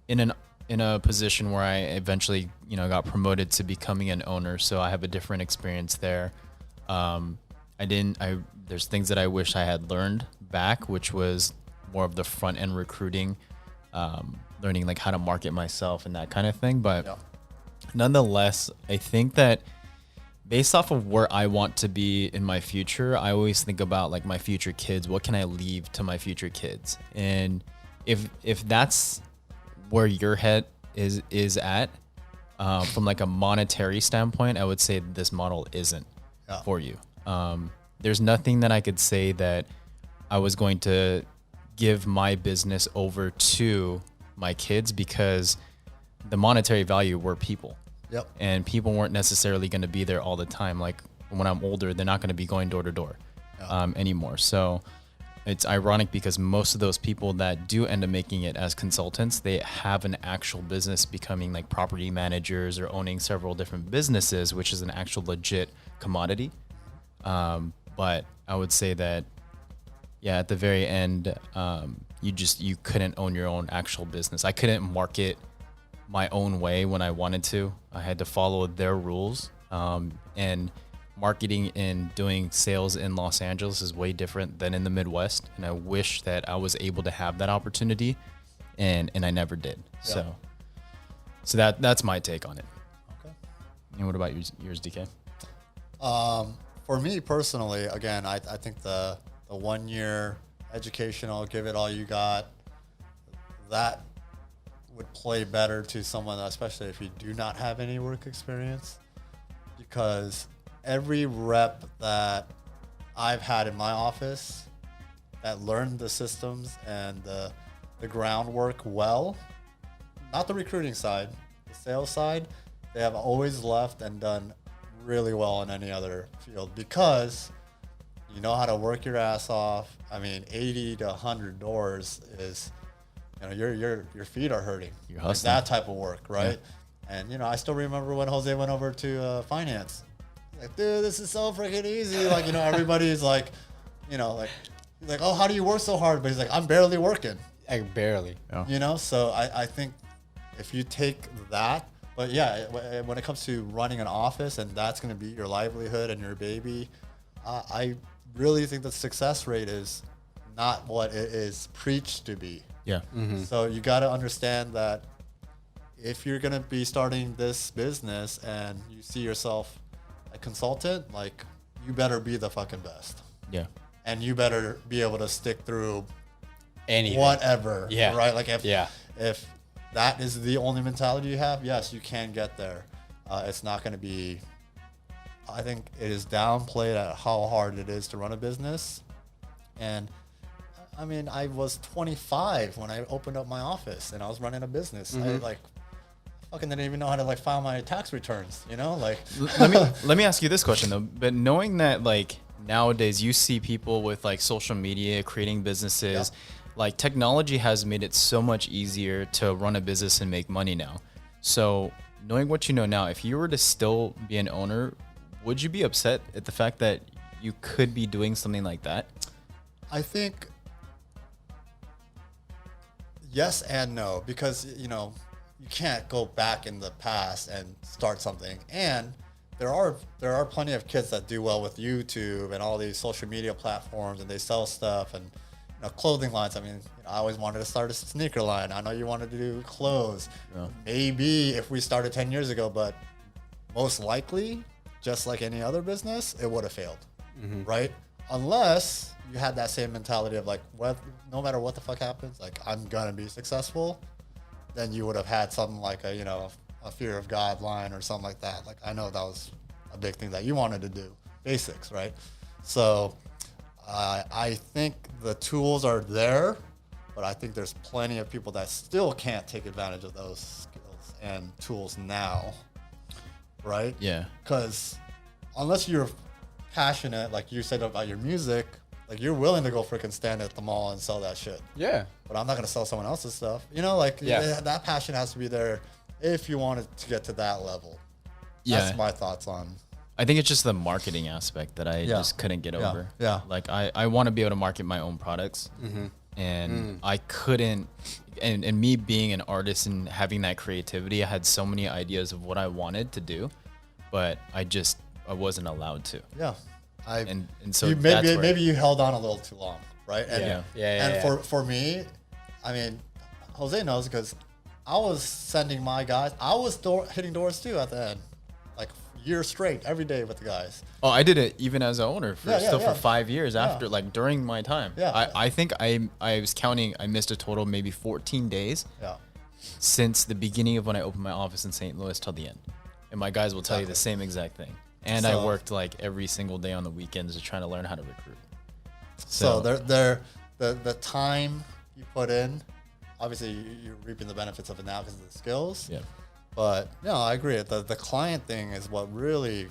in a position where I eventually, got promoted to becoming an owner. So I have a different experience there. There's things that I wish I had learned back, which was more of the front end recruiting, learning like how to market myself and that kind of thing. But nonetheless, I think that based off of where I want to be in my future, I always think about like my future kids. What can I leave to my future kids? And if that's where your head is at, from like a monetary standpoint, I would say this model isn't for you. There's nothing that I could say that I was going to give my business over to my kids because the monetary value were people. Yep. And people weren't necessarily going to be there all the time. Like when I'm older, they're not going to be going door to door anymore. So it's ironic because most of those people that do end up making it as consultants, they have an actual business becoming like property managers or owning several different businesses, which is an actual legit commodity. But I would say that, at the very end, you couldn't own your own actual business. I couldn't market my own way when I wanted to. I had to follow their rules. And marketing and doing sales in Los Angeles is way different than in the Midwest. And I wish that I was able to have that opportunity, and I never did. Yeah. So that's my take on it. Okay. And what about yours, DK? For me personally, again, I think the 1 year educational, give it all you got, that would play better to someone, especially if you do not have any work experience, because every rep that I've had in my office that learned the systems and the groundwork well, not the recruiting side, the sales side, they have always left and done really well in any other field, because you know how to work your ass off. I mean, 80 to 100 doors is, you know, your feet are hurting. You're hustling. Like that type of work, right? Yeah. And, you know, I still remember when Jose went over to finance. Like, dude, this is so freaking easy. Like, you know, everybody's like, you know, like, he's like, oh, how do you work so hard? But he's like, I'm barely working. Like, barely. Oh. You know, so I think if you take that, but yeah, when it comes to running an office and that's going to be your livelihood and your baby, I really think the success rate is not what it is preached to be. Yeah. Mm-hmm. So you got to understand that if you're going to be starting this business and you see yourself a consultant, like, you better be the fucking best. Yeah. And you better be able to stick through anything. Whatever. Yeah. Right? Like, if that is the only mentality you have, yes, you can get there. It's not going to be, I think it is downplayed at how hard it is to run a business. And I mean, I was 25 when I opened up my office and I was running a business. Mm-hmm. I fucking didn't even know how to file my tax returns, you know? Like, let me ask you this question though. But knowing that nowadays you see people with social media creating businesses, technology has made it so much easier to run a business and make money now. So knowing what you know now, if you were to still be an owner, would you be upset at the fact that you could be doing something like that? I think yes and no, because, you know, you can't go back in the past and start something. And there are plenty of kids that do well with YouTube and all these social media platforms, and they sell stuff and, you know, clothing lines. I mean, you know, I always wanted to start a sneaker line. I know you wanted to do clothes. Yeah. Maybe if we started 10 years ago, but most likely, just like any other business, it would have failed, right? Unless you had that same mentality of no matter what the fuck happens, I'm gonna be successful. Then you would have had something like a fear of God line or something like that. I know that was a big thing that you wanted to do, basics, right? So I think the tools are there, but I think there's plenty of people that still can't take advantage of those skills and tools now, right? Yeah. Because unless you're passionate, like you said about your music, you're willing to go freaking stand at the mall and sell that shit. Yeah. But I'm not going to sell someone else's stuff. You know, that passion has to be there if you wanted to get to that level. Yeah. That's my thoughts on. I think it's just the marketing aspect that I just couldn't get over. Yeah. I want to be able to market my own products. And I couldn't, and me being an artist and having that creativity, I had so many ideas of what I wanted to do, but I wasn't allowed to. Yeah. So maybe you held on a little too long, right? And, yeah. For me, I mean, Jose knows, because I was sending my guys. I was hitting doors too at the end, years straight, every day with the guys. Oh, I did it even as an owner for 5 years after, during my time. Yeah. I think I was counting. I missed a total of maybe 14 days. Yeah. Since the beginning of when I opened my office in St. Louis till the end, and my guys will tell you the same exact thing. And I worked every single day on the weekends to try to learn how to recruit. So the time you put in, obviously you're reaping the benefits of it now because of the skills. Yeah. But no, I agree. The client thing is what really,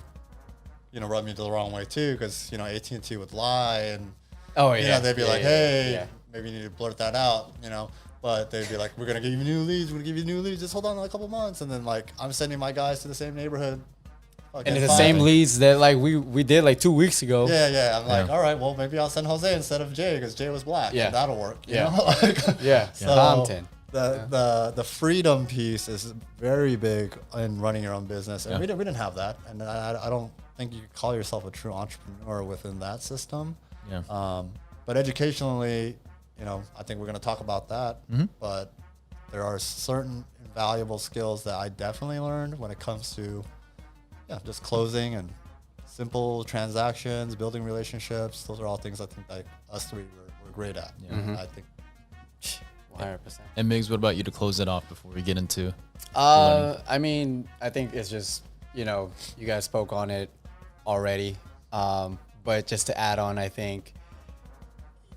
rubbed me the wrong way too, because AT&T would lie and they'd be maybe you need to blurt that out, But they'd be like, we're gonna give you new leads. Just hold on a couple months, and then I'm sending my guys to the same neighborhood And it's the same leads that like we did like 2 weeks ago. Yeah. I'm like, all right, well, maybe I'll send Jose instead of Jay because Jay was black. Yeah. And that'll work. You Yeah. know? Like, Yeah. So Content. the freedom piece is very big in running your own business. And we didn't have that. And I don't think you could call yourself a true entrepreneur within that system. Yeah. But educationally, you know, I think we're going to talk about that. But there are certain invaluable skills that I definitely learned when it comes to just closing and simple transactions, building relationships. Those are all things I think that us three were great at. I think 100%. And Migs, what about you to close it off before we get into? I mean, I think it's just, you know, you guys spoke on it already. But just to add on, I think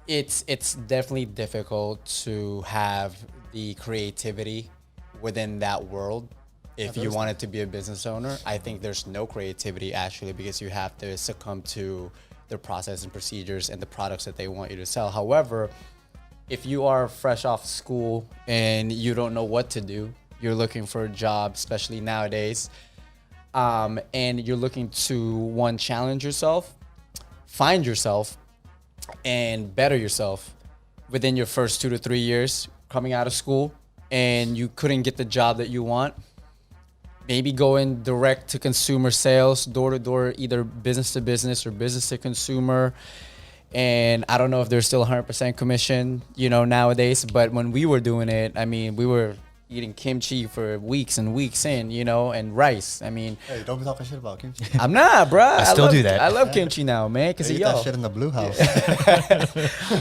it's definitely difficult to have the creativity within that world. If you wanted to be a business owner, I think there's no creativity actually, because you have to succumb to their process and procedures and the products that they want you to sell. However, if you are fresh off school and you don't know what to do, you're looking for a job, especially nowadays, and you're looking to challenge yourself, find yourself, and better yourself within your first 2 to 3 years coming out of school, and you couldn't get the job that you want, maybe going direct to consumer sales, door to door, either business to business or business to consumer. And I don't know if there's still 100% commission, you know, nowadays, but when we were doing it, I mean, we were eating kimchi for weeks and weeks in, you know, and rice. I mean, hey, don't be talking shit about kimchi. I'm not, bro. I still do that. I love kimchi now, man, because Eat that shit in the blue house.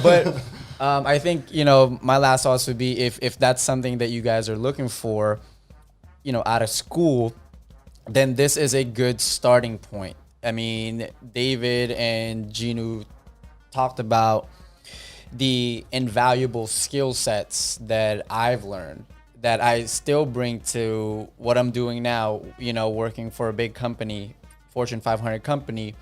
But I think, you know, my last thoughts would be if that's something that you guys are looking for, you know, out of school, then this is a good starting point. I mean, David and Jinu talked about the invaluable skill sets that I've learned that I still bring to what I'm doing now, you know, working for a big company, Fortune 500 company.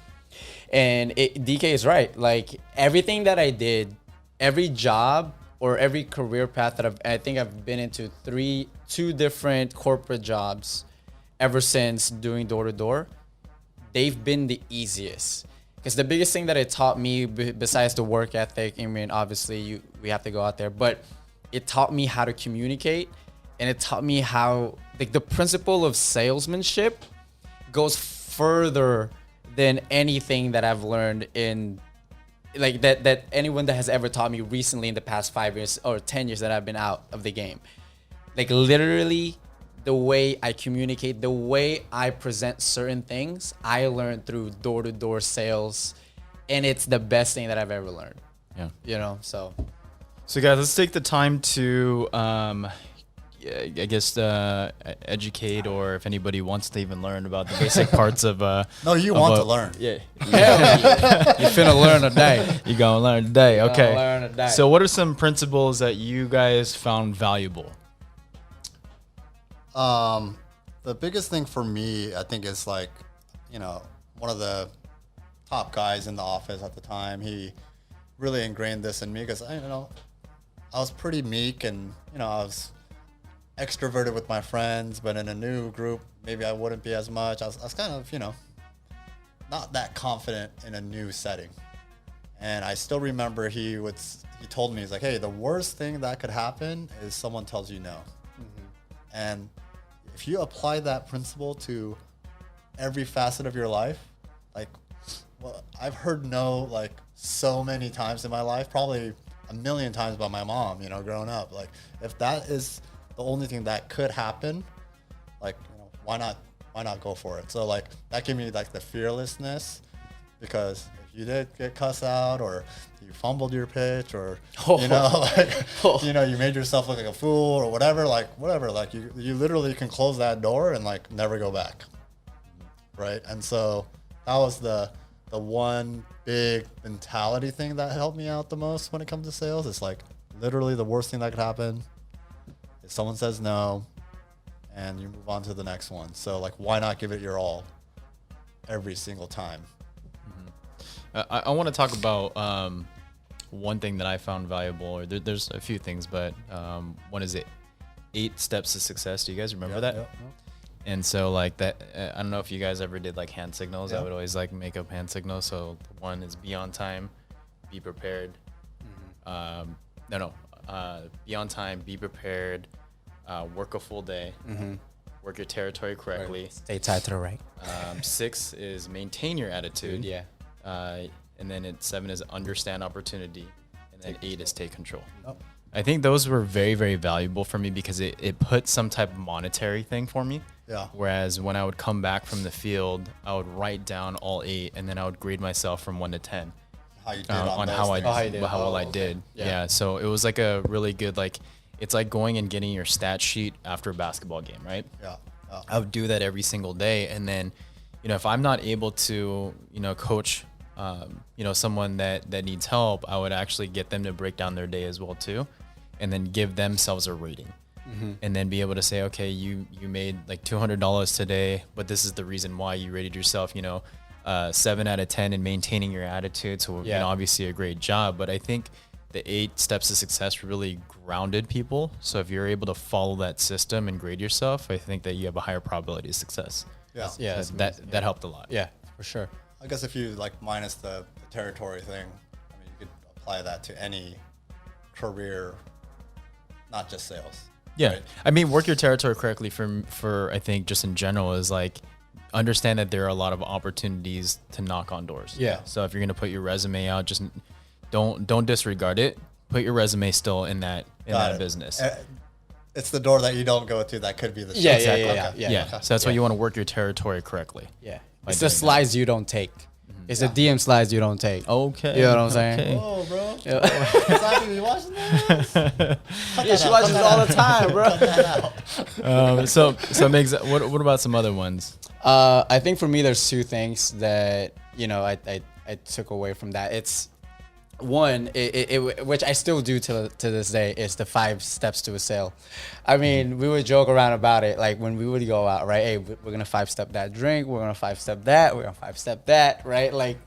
And DK is right. Like everything that I did, every job or every career path that I think I've been into two different corporate jobs ever since doing door to door, they've been the easiest. Because the biggest thing that it taught me, besides the work ethic, I mean, obviously we have to go out there, but it taught me how to communicate, and it taught me how, like, the principle of salesmanship goes further than anything that I've learned in, like, that anyone that has ever taught me recently in the past 5 years or 10 years that I've been out of the game. Like, literally, the way I communicate, the way I present certain things, I learned through door-to-door sales, and it's the best thing that I've ever learned. Yeah. You know, so guys, let's take the time to, I guess, educate, or if anybody wants to even learn about the basic parts of. No, you want to learn. Yeah. you finna learn today. You gonna learn today. Okay. Learn today. So, what are some principles that you guys found valuable? The biggest thing for me, I think, is like, you know, one of the top guys in the office at the time, he really ingrained this in me because I was pretty meek, and, you know, I was extroverted with my friends, but in a new group, maybe I wouldn't be as much. I was kind of, you know, not that confident in a new setting. And I still remember he told me, he's like, hey, the worst thing that could happen is someone tells you no. And if you apply that principle to every facet of your life, like, well, I've heard no, like, so many times in my life, probably a million times by my mom, you know, growing up. Like, if that is the only thing that could happen, like, you know, why not go for it? So, like, that gave me, like, the fearlessness, because if you did get cussed out, or you fumbled your pitch, or, you know, like, you know, you made yourself look like a fool or whatever, like, you literally can close that door and, like, never go back. Right. And so that was the one big mentality thing that helped me out the most when it comes to sales. It's like, literally the worst thing that could happen is someone says no, and you move on to the next one. So, like, why not give it your all every single time? I want to talk about one thing that I found valuable, or there's a few things, but one is 8 steps to success. Do you guys remember that? Yep. And so like that, I don't know if you guys ever did like hand signals. Yeah. I would always like make up hand signals. So one is be on time, be prepared. Be on time, be prepared, work a full day, work your territory correctly. Stay tied to the right. 6 is maintain your attitude. Yeah. And then 7 is understand opportunity. And then 8 is take control. Oh. I think those were very, very valuable for me because it put some type of monetary thing for me. Yeah. Whereas when I would come back from the field, I would write down all 8 and then I would grade myself from 1 to 10 How you did on those how things. how well I did. Yeah. So it was like a really good, like, it's like going and getting your stat sheet after a basketball game, right? Yeah. Yeah. I would do that every single day. And then, if I'm not able to, coach, someone that needs help, I would actually get them to break down their day as well too. And then give themselves a rating. And then be able to say, okay, you made like $200 today, but this is the reason why you rated yourself, 7 out of 10 in maintaining your attitude. So, obviously a great job. But I think the 8 steps to success really grounded people. So if you're able to follow that system and grade yourself, I think that you have a higher probability of success. Yeah. Yeah. So that helped a lot. Yeah, for sure. I guess if you like minus the territory thing, I mean, you could apply that to any career, not just sales. Yeah. Right? I mean, work your territory correctly for I think just in general is like understand that there are a lot of opportunities to knock on doors. Yeah. So if you're going to put your resume out, just don't disregard it. Put your resume still in that Got it. business. It's the door that you don't go to that could be the Yeah, shit. yeah, Okay. yeah, yeah. Yeah. Okay. So that's why Yeah. you want to work your territory correctly. Yeah. By It's the doing that. slides you don't take. It's the DM slides you don't take. Okay. You know what I'm saying? Okay. Oh, bro. Yeah. Exactly. You watching this? Yeah, she watches it all the time, bro. So Migs, what about some other ones? I think for me, there's 2 things that I took away from that. It's one, which I still do to this day, is the 5 steps to a sale. I mean, we would joke around about it, like when we would go out, right? Hey, we're gonna 5-step that drink. We're gonna 5-step that. We're gonna 5-step that, right? Like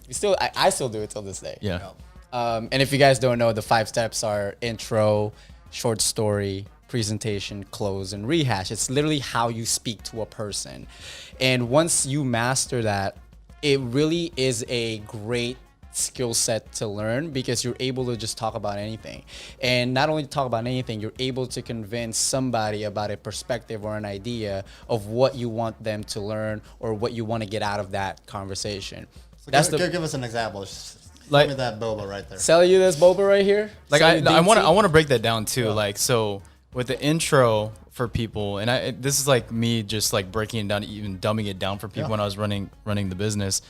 I still do it till this day. Yeah. And if you guys don't know, the 5 steps are intro, short story, presentation, close, and rehash. It's literally how you speak to a person. And once you master that, it really is a great skill set to learn because you're able to just talk about anything. And not only talk about anything, you're able to convince somebody about a perspective or an idea of what you want them to learn or what you want to get out of that conversation. So That's give us an example. Like- Give me that boba right there. Sell you this boba right here. Like Sell you I want DT? to break that down too. Like, so with the intro for people, and this is like me just like breaking it down, even dumbing it down for people when I was running the business.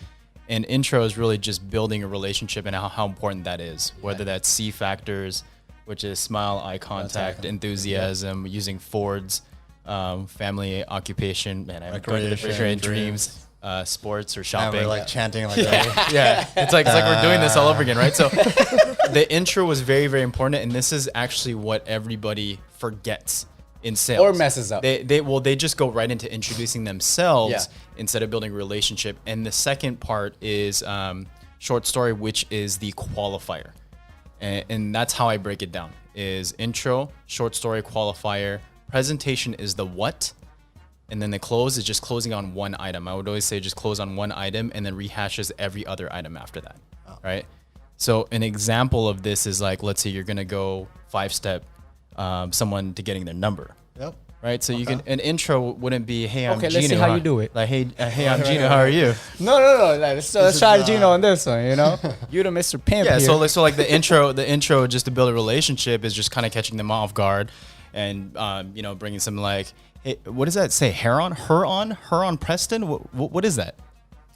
And intro is really just building a relationship and how important that is. Whether that's C factors, which is smile, eye contact, enthusiasm, using Fords, family, occupation, man, I'm going to the refrigerator, dreams, sports or And shopping. we're like chanting like that. Yeah, it's like we're doing this all over again, right? So the intro was very, very important, and this is actually what everybody forgets in sales Or messes up. They just go right into introducing themselves Yeah. instead of building a relationship. And the second part is short story, which is the qualifier, and that's how I break it down: is intro, short story, qualifier. Presentation is the what. And then the close is just closing on one item. I would always say just close on one item and then rehashes every other item after that, right? So an example of this is like, let's say you're gonna go 5-step someone to getting their number, Yep. right? So you can, an intro wouldn't be, hey, I'm Okay, Jinu. let's see how you do it. Like, hey, I'm Jinu, how are you? No. Let's try Gino on this one. You the Mr. Pimp. Yeah, here. so like the intro just to build a relationship is just kind of catching them off guard and, bringing some like, hey, what does that say? Her on Preston? What is that?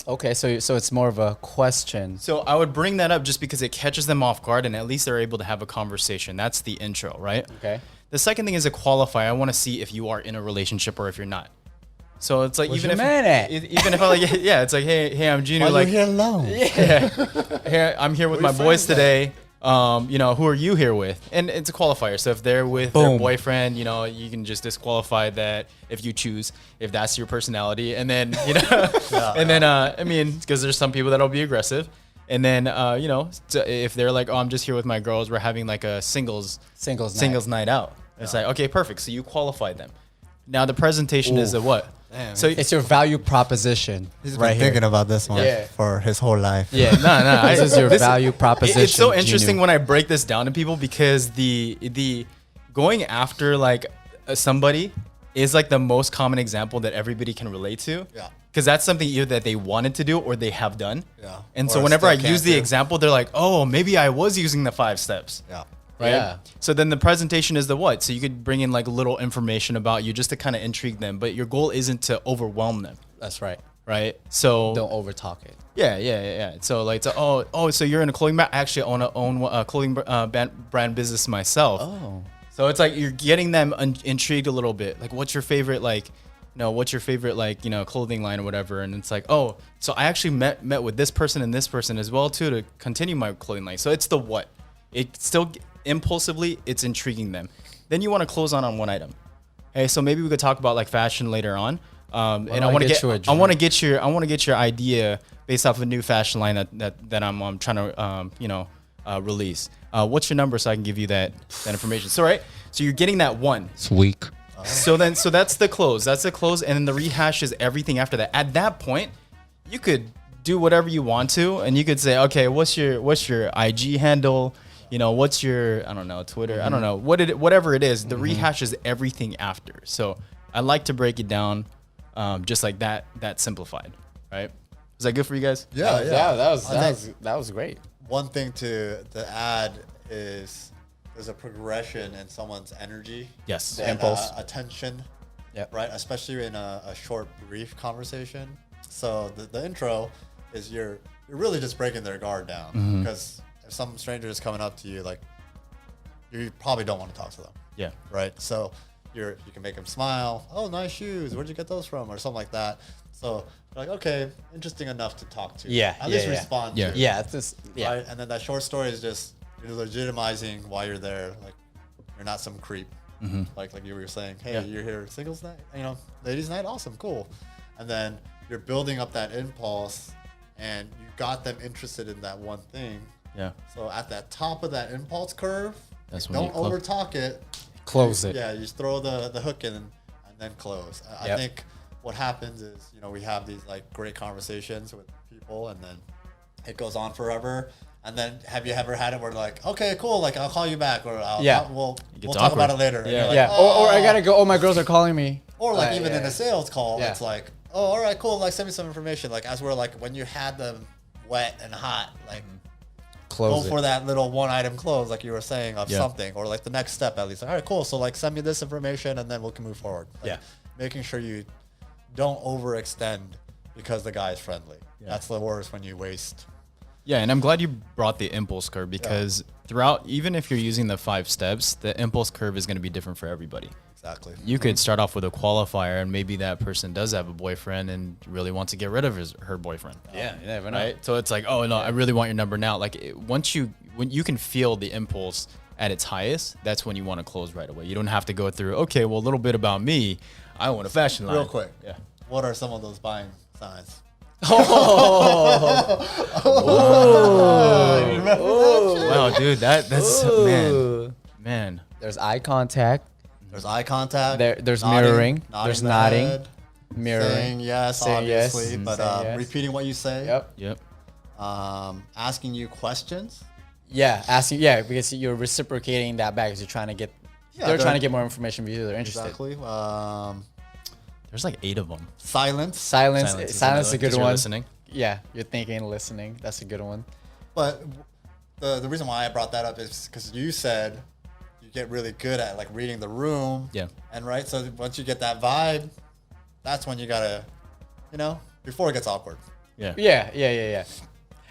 Okay, so it's more of a question. So I would bring that up just because it catches them off guard and at least they're able to have a conversation. That's the intro, right? Okay. The second thing is a qualifier. I want to see if you are in a relationship or if you're not. So it's like Where's even your if man at? even if I like it's like hey I'm Jinu, Why like you here alone? hey, I'm here with my boys today. Who are you here with? And it's a qualifier. So if they're with their Boom. boyfriend, you can just disqualify that if you choose, if that's your personality. And then, I mean, because there's some people that'll be aggressive. And then, so if they're like, oh, I'm just here with my girls, we're having like a singles Singles night. night out. It's like, okay, perfect. So you qualified them. Now the presentation is the what? Damn, So It's your value proposition. he's right been here. thinking about this one Yeah. for his whole life. Yeah. no. This is your value proposition. It's so interesting Jinu. when I break this down to people because the going after like somebody is like the most common example that everybody can relate to. Yeah. Because that's something either that they wanted to do or they have done. Yeah. And Or so whenever I still use can't the do. example, they're like, oh, maybe I was using the 5 steps. Yeah. Right. Yeah. So then the presentation is the what? So you could bring in like little information about you just to kind of intrigue them, but your goal isn't to overwhelm them. That's right. Right. So Don't overtalk it. yeah. So like, so you're in a clothing brand. Actually, I own a clothing brand business myself. Oh. So it's like you're getting them intrigued a little bit. Like, what's your favorite clothing line or whatever? And it's like, oh, so I actually met with this person and this person as well too to continue my clothing line. So it's the what. It still impulsively it's intriguing them. Then you want to close on one item. Hey, so maybe we could talk about like fashion later on. And I want to get I want to get your idea based off a new fashion line that I'm trying to release. What's your number so I can give you that information? So so you're getting that one. It's weak. So that's the close. That's the close, and then the rehash is everything after that. At that point, you could do whatever you want to, and you could say, okay, what's your IG handle? What's your, I don't know, Twitter? I don't know whatever it is. The rehash is everything after. So I like to break it down, just like that simplified. Right? Is that good for you guys? Yeah. That was great. One thing to add is there's a progression in someone's energy. Yes. And, impulse. attention. Yep. Right. Especially in a short, brief conversation. So the intro is you're really just breaking their guard down because if some stranger is coming up to you, like you probably don't want to talk to them. Yeah. Right. So you can make them smile. Oh, nice shoes. Where'd you get those from? Or something like that. So you're like, okay, interesting enough to talk to. Yeah, At yeah, least yeah. respond Yeah. to. Yeah. It's just Right. And then that short story is just you're legitimizing why you're there. Like you're not some creep. Like you were saying, hey, you're here singles night, ladies night, awesome, cool. And then you're building up that impulse, and you got them interested in that one thing. Yeah. So at that top of that impulse curve, That's when you don't overtalk it. Close it. Yeah, you just throw the hook in and then close. I Yep. think what happens is, we have these like great conversations with people, and then it goes on forever. And then have you ever had it where like, okay, cool, like I'll call you back, or we'll gets talk about awkward. it later. And Yeah. you're like, Yeah. Or I gotta go. Oh, my girls are calling me. or like even in a sales call, Yeah. it's like, oh, all right, cool, like send me some information. Like as we're like when you had them wet and hot, like Close go it. for that little one item close, like you were saying, of Yeah. something, or like the next step at least. Like, all right, cool. So like send me this information, and then we can move forward. Like, Yeah. making sure you don't overextend because the guy is friendly. Yeah. That's the worst, when you waste. Yeah, and I'm glad you brought the impulse curve because throughout, even if you're using the 5 steps, the impulse curve is going to be different for everybody. Exactly. You could start off with a qualifier, and maybe that person does have a boyfriend and really wants to get rid of her boyfriend. Yeah. You never know. Right. So it's like, oh no, I really want your number now. Like when you can feel the impulse at its highest, that's when you want to close right away. You don't have to go through. Okay, well, a little bit about me. I want a fashion line. Real quick. Yeah. What are some of those buying signs? Wow, dude, that's man. There's eye contact. There's eye contact. There's nodding, mirroring. There's the nodding. head, Mirroring. saying yes, Saying yes, obviously, but saying yes. repeating what you say. Yep. Yep. Asking you questions. Yeah. Asking. Yeah, because you're reciprocating that back because you're trying to get. Yeah, they're trying to get more information from you. They're interested. Exactly. There's like 8 of them. Silence. Silence is a good 'cause you're one. listening. Yeah, you're thinking, listening. That's a good one. But the reason why I brought that up is because you said you get really good at like reading the room. Yeah. And right, so once you get that vibe, that's when you gotta, before it gets awkward. Yeah. Yeah.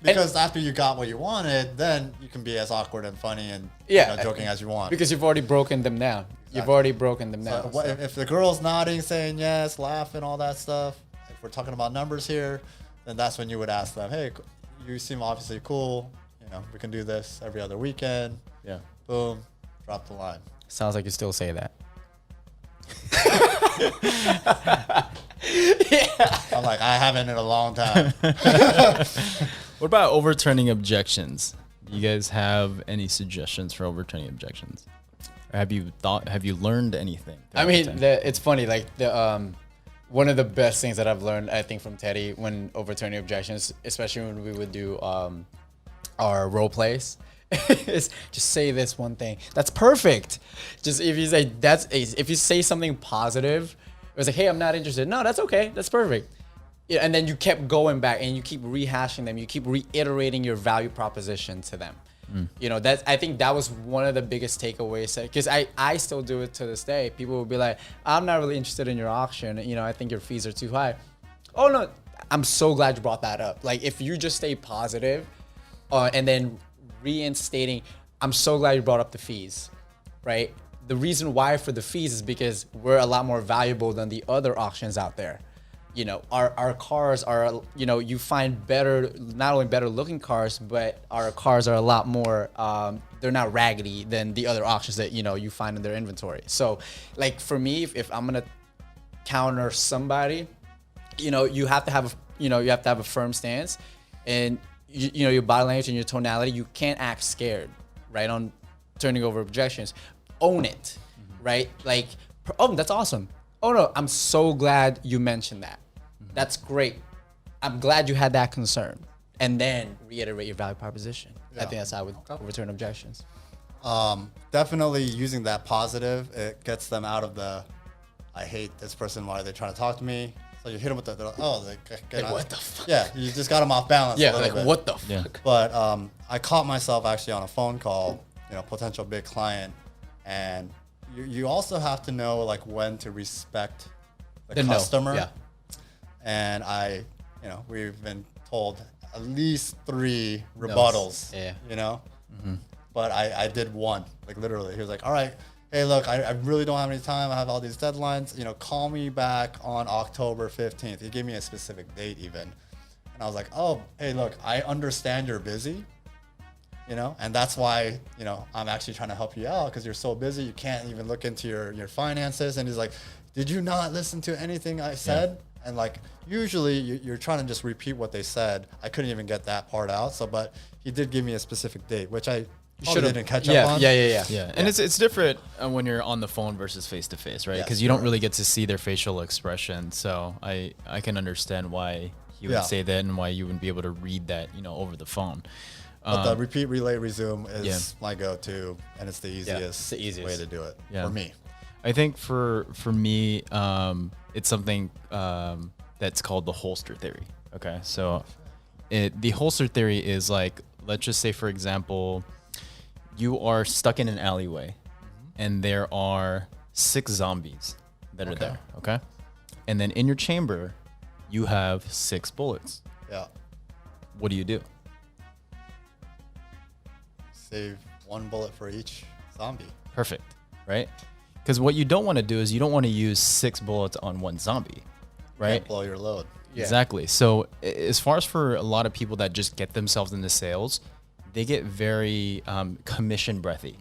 Because after you got what you wanted, then you can be as awkward and funny and joking as you want. Because you've already broken them down. You've already broken them down. So if the girl's nodding, saying yes, laughing, all that stuff, if we're talking about numbers here, then that's when you would ask them, hey, you seem obviously cool. We can do this every other weekend. Yeah. Boom, drop the line. Sounds like you still say that. I'm like, I haven't in a long time. What about overturning objections? Do you guys have any suggestions for overturning objections? Have you learned anything? I mean, it's funny. Like one of the best things that I've learned, I think, from Teddy when overturning objections, especially when we would do our role plays, is just say this one thing. That's perfect. Just if you say something positive, it was like, hey, I'm not interested. No, that's okay. That's perfect. Yeah, and then you kept going back and you keep rehashing them. You keep reiterating your value proposition to them. You know, I think that was one of the biggest takeaways, because I still do it to this day. People will be like, I'm not really interested in your auction. You know, I think your fees are too high. Oh no, I'm so glad you brought that up. Like, if you just stay positive and then reinstating, I'm so glad you brought up the fees, right? The reason why for the fees is because we're a lot more valuable than the other auctions out there. You know, our cars are, you know, you find better, not only better looking cars, but our cars are a lot more, they're not raggedy than the other auctions that, you know, you find in their inventory. So like for me, if I'm going to counter somebody, you know, you have to have a firm stance, and you know, your body language and your tonality, you can't act scared, right? On turning over objections, own it, right? Like, oh, that's awesome. Oh no, I'm so glad you mentioned that. That's great. I'm glad you had that concern. And then reiterate your value proposition. Yeah. I think that's how I would overturn objections. Definitely using that positive, it gets them out of the, I hate this person, why are they trying to talk to me? So you hit them with the, like, what the fuck? Yeah, you just got them off balance a little bit. What the fuck? Yeah. But I caught myself actually on a phone call, you know, potential big client, and you also have to know like when to respect the customer. Yeah. And we've been told at least 3 rebuttals. Yeah. You know? But I did one, like literally. He was like, all right, hey, look, I really don't have any time. I have all these deadlines. You know, call me back on October 15th. He gave me a specific date even. And I was like, oh, hey, look, I understand you're busy. You know, and that's why, you know, I'm actually trying to help you out, because you're so busy. You can't even look into your finances. And he's like, did you not listen to anything I said? Yeah. And like, usually you're trying to just repeat what they said. I couldn't even get that part out. So, but he did give me a specific date, which I didn't catch up on. Yeah. And it's different when you're on the phone versus face to face, right? Because you don't really get to see their facial expression. So I can understand why he would say that and why you wouldn't be able to read that, you know, over the phone. But the repeat, relay, resume is my go-to, and it's the easiest, way to do it for me. I think for me, it's something that's called the holster theory. Okay, so the holster theory is like, let's just say, for example, you are stuck in an alleyway, and there are 6 zombies that are there. Okay, and then in your chamber, you have 6 bullets. Yeah. What do you do? Save 1 bullet for each zombie. Perfect, right? Because what you don't want to do is you don't want to use 6 bullets on 1 zombie, right? Can't blow your load. Yeah. Exactly. So as far as for a lot of people that just get themselves into sales, they get very commission breathy.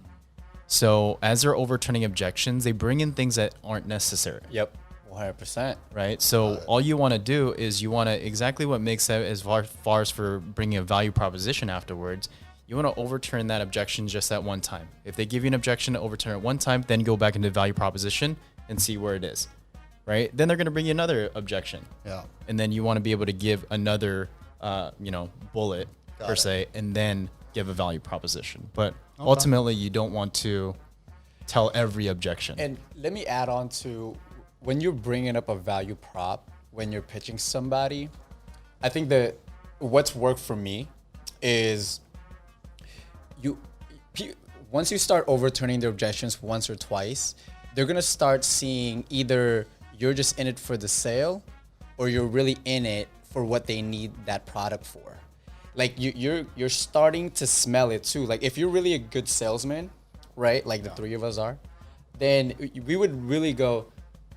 So as they're overturning objections, they bring in things that aren't necessary. Yep. 100%. Right. So all you want to do is you want to, exactly what Migs said, as far as for bringing a value proposition afterwards, you want to overturn that objection just at one time. If they give you an objection, to overturn it one time, then go back into value proposition and see where it is, right? Then they're going to bring you another objection. Yeah. And then you want to be able to give another, bullet per se, and then give a value proposition. But ultimately, you don't want to tell every objection. And let me add on to, when you're bringing up a value prop, when you're pitching somebody, I think that what's worked for me is once you start overturning their objections once or twice, they're gonna start seeing either you're just in it for the sale, or you're really in it for what they need that product for. Like you're starting to smell it too. Like if you're really a good salesman, right? Like the 3 of us are, then we would really go,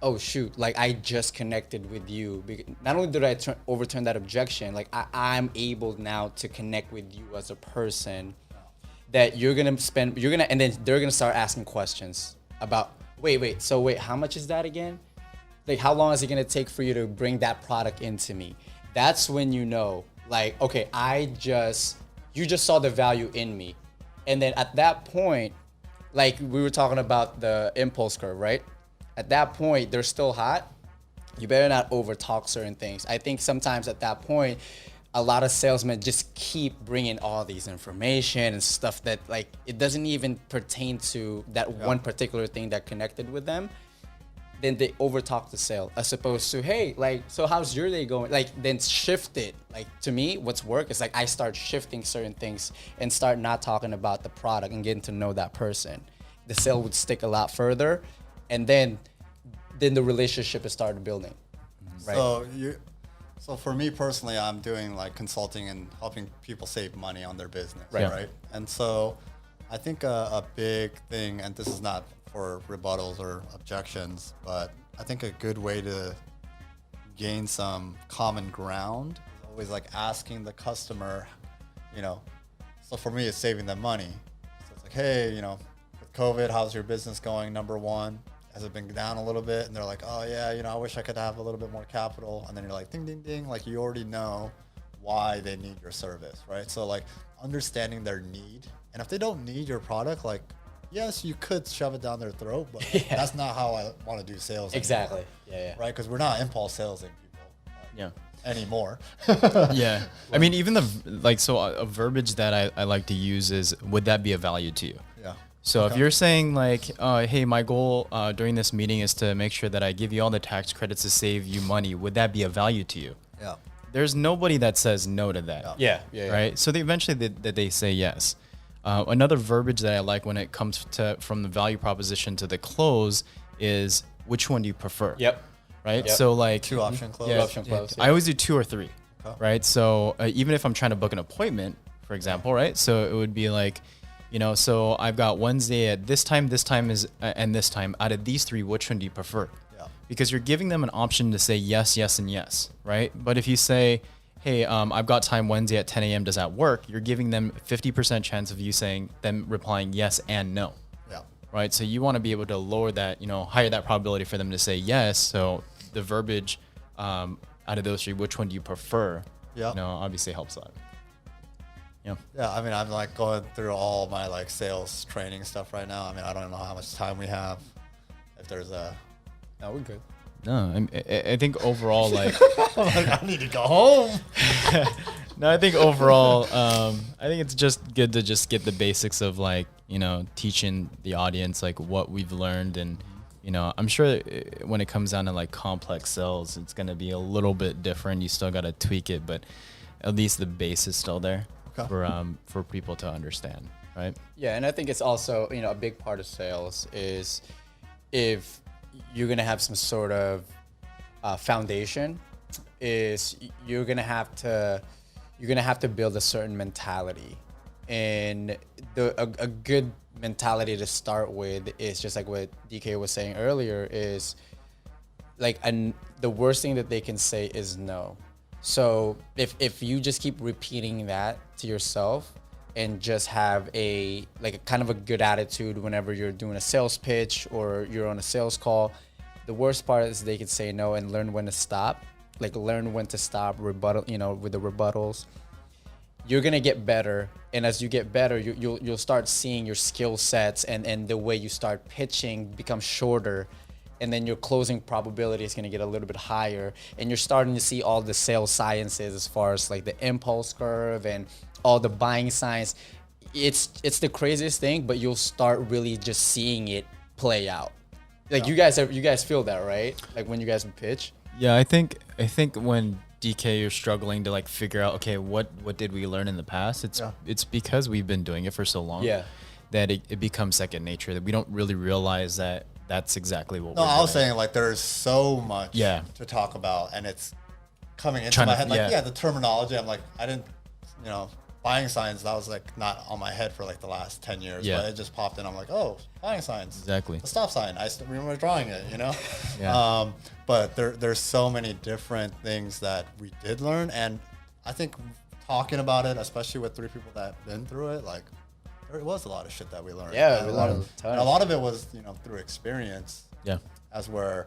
oh shoot, like I just connected with you. Not only did I overturn that objection, like I'm able now to connect with you as a person. That and then they're gonna start asking questions about, wait, how much is that again? Like, how long is it gonna take for you to bring that product into me? That's when you know, like, okay, you just saw the value in me. And then at that point, like we were talking about the impulse curve, right? At that point, they're still hot. You better not over talk certain things. I think sometimes at that point, a lot of salesmen just keep bringing all these information and stuff that like it doesn't even pertain to that one particular thing that connected with them. Then they over talk the sale as opposed to, hey, like, so how's your day going? Like, then shift it. Like, to me, what's work is like I start shifting certain things and start not talking about the product and getting to know that person. The sale would stick a lot further, and then the relationship is started building. Right? So for me personally, I'm doing like consulting and helping people save money on their business, right? And so I think a big thing, and this is not for rebuttals or objections, but I think a good way to gain some common ground is always like asking the customer, you know, so for me, it's saving them money. So it's like, hey, you know, with COVID, how's your business going? Number one, has it been down a little bit? And they're like, oh yeah, you know, I wish I could have a little bit more capital. And then you're like, ding, ding, ding. Like you already know why they need your service, right? So like understanding their need. And if they don't need your product, like, yes, you could shove it down their throat, but that's not how I want to do sales. Exactly. Anymore, right? Because we're not impulse salesing people anymore. Yeah. I mean, even a verbiage that I like to use is, would that be a value to you? Yeah. So if you're saying like, hey, my goal during this meeting is to make sure that I give you all the tax credits to save you money, would that be a value to you? Yeah. There's nobody that says no to that. Yeah. Right? So eventually they say yes. Another verbiage that I like when it comes to from the value proposition to the close is, which one do you prefer? Yep. Right? Yep. So like 2 option close. Yeah, option close. I always do 2 or 3. Right? So even if I'm trying to book an appointment, for example, right? So it would be like, you know, so I've got Wednesday at this time is, and this time. Out of these 3, which one do you prefer? Yeah. Because you're giving them an option to say yes, yes, and yes, right? But if you say, hey, I've got time Wednesday at 10 a.m. Does that work? You're giving them 50% chance of them replying yes and no. Yeah. Right. So you want to be able to lower that, you know, higher that probability for them to say yes. So the verbiage out of those 3, which one do you prefer? Yeah. You know, obviously helps out. Yeah. Yeah. I mean, I'm like going through all my like sales training stuff right now. I mean, I don't know how much time we have. If there's a. No, we're good. No, I think overall, like, I need to go home. No, I think overall, I think it's just good to just get the basics of like, you know, teaching the audience like what we've learned. And, you know, I'm sure when it comes down to like complex sales, it's going to be a little bit different. You still got to tweak it, but at least the base is still there for people to understand. Right. Yeah. And I think it's also, you know, a big part of sales is if you're going to have some sort of foundation, is you're going to have to build a certain mentality. And a good mentality to start with is just like what DK was saying earlier, is like the worst thing that they can say is no. So if you just keep repeating that to yourself and just have a kind of a good attitude whenever you're doing a sales pitch or you're on a sales call, the worst part is they can say no and learn when to stop. Like learn when to stop, rebuttal, you know, with the rebuttals. You're gonna get better, and as you get better, you'll start seeing your skill sets and the way you start pitching become shorter, and then your closing probability is gonna get a little bit higher, and you're starting to see all the sales sciences as far as like the impulse curve and all the buying signs. It's the craziest thing, but you'll start really just seeing it play out. Like you guys feel that, right? Like when you guys pitch. Yeah, I think when DK you're struggling to like figure out, okay, what did we learn in the past? It's because we've been doing it for so long. Yeah. That it becomes second nature, that we don't really realize that that's exactly what we're doing. I was saying like there's so much to talk about, and it's coming into my head. Like the terminology. I'm like, I didn't, you know, buying signs, that was like not on my head for like the last 10 years. Yeah. But it just popped in. I'm like, oh, buying signs. Exactly. The stop sign. I remember drawing it, you know? Yeah. But there's so many different things that we did learn. And I think talking about it, especially with 3 people that have been through it, like there was a lot of shit that we learned. Yeah, and a lot of it was, you know, through experience. Yeah. As where,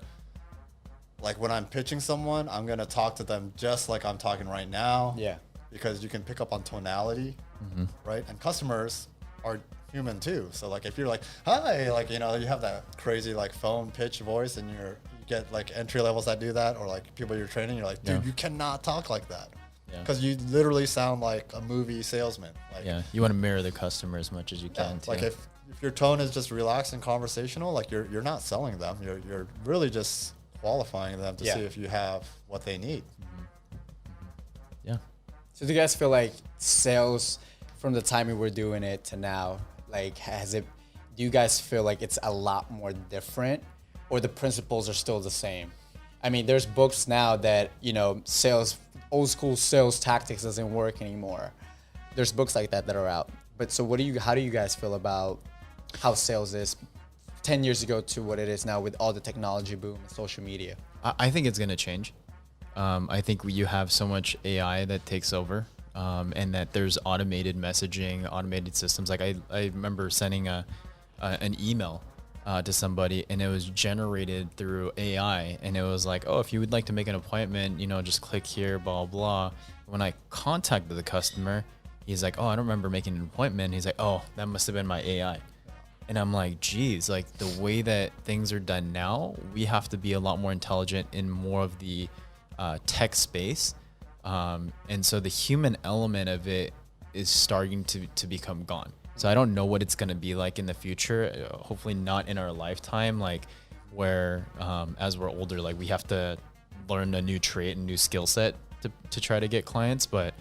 like when I'm pitching someone, I'm going to talk to them just like I'm talking right now. Yeah. Because you can pick up on tonality, right? And customers are human too. So like if you're like, hi, like, you know, you have that crazy like phone pitch voice and you get like entry levels that do that, or like people you're training, you're like, dude, you cannot talk like that. Because you literally sound like a movie salesman. Like, you want to mirror the customer as much as you can too. Like if your tone is just relaxed and conversational, like you're not selling them. You're really just qualifying them to see if you have what they need. Yeah. So do you guys feel like sales from the time we were doing it to now, like do you guys feel like it's a lot more different, or the principles are still the same? I mean, there's books now that, you know, old school sales tactics doesn't work anymore. There's books like that are out. But so how do you guys feel about how sales is 10 years ago to what it is now with all the technology boom and social media? I think it's going to change. I think you have so much AI that takes over, and that there's automated messaging, automated systems. Like I remember sending an email to somebody, and it was generated through AI, and it was like, oh, if you would like to make an appointment, you know, just click here, blah, blah. When I contacted the customer, he's like, oh, I don't remember making an appointment. He's like, oh, that must have been my AI. And I'm like, geez, like the way that things are done now, we have to be a lot more intelligent in more of the tech space. And so the human element of it is starting to become gone. So I don't know what it's going to be like in the future. Hopefully not in our lifetime, like where as we're older, like we have to learn a new trait and new skill set to try to get clients. But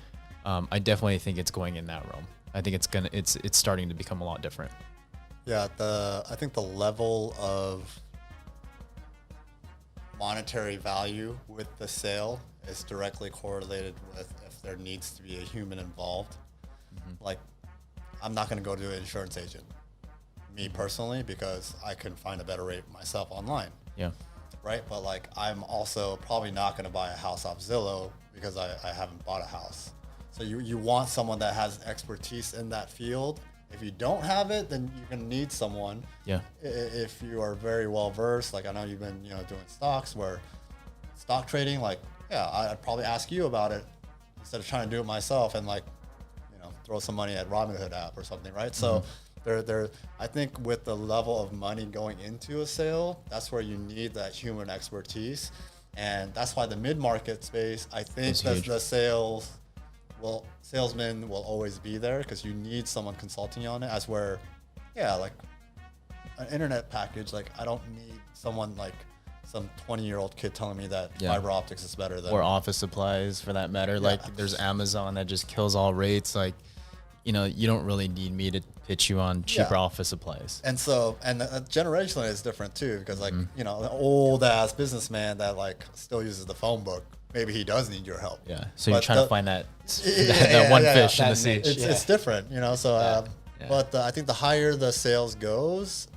I definitely think it's going in that realm. I think it's starting to become a lot different. Yeah, I think the level of monetary value with the sale is directly correlated with if there needs to be a human involved. Like, I'm not going to go to an insurance agent, me personally, because I can find a better rate myself online. Yeah. Right? But like, I'm also probably not going to buy a house off Zillow because I haven't bought a house. So you want someone that has expertise in that field. If you don't have it, then you're going to need someone. Yeah. If you are very well versed, like I know you've been, doing stocks, where stock trading, like, I'd probably ask you about it instead of trying to do it myself and like, throw some money at Robinhood app or something, right? So I think with the level of money going into a sale, that's where you need that human expertise. And that's why the mid-market space, I think that the salesman will always be there, because you need someone consulting you on it, as where, like an internet package, like I don't need someone like some 20-year-old kid telling me that fiber optics is better than, or office supplies for that matter. Like there's Amazon that just kills all rates. Like, you don't really need me to pitch you on cheaper office supplies. And so, and generationally it's different too, because like, an old ass businessman that like still uses the phone book, maybe he does need your help. Yeah. So you're trying to find that one fish in the sea. It's different, so, but I think the higher the sales goes,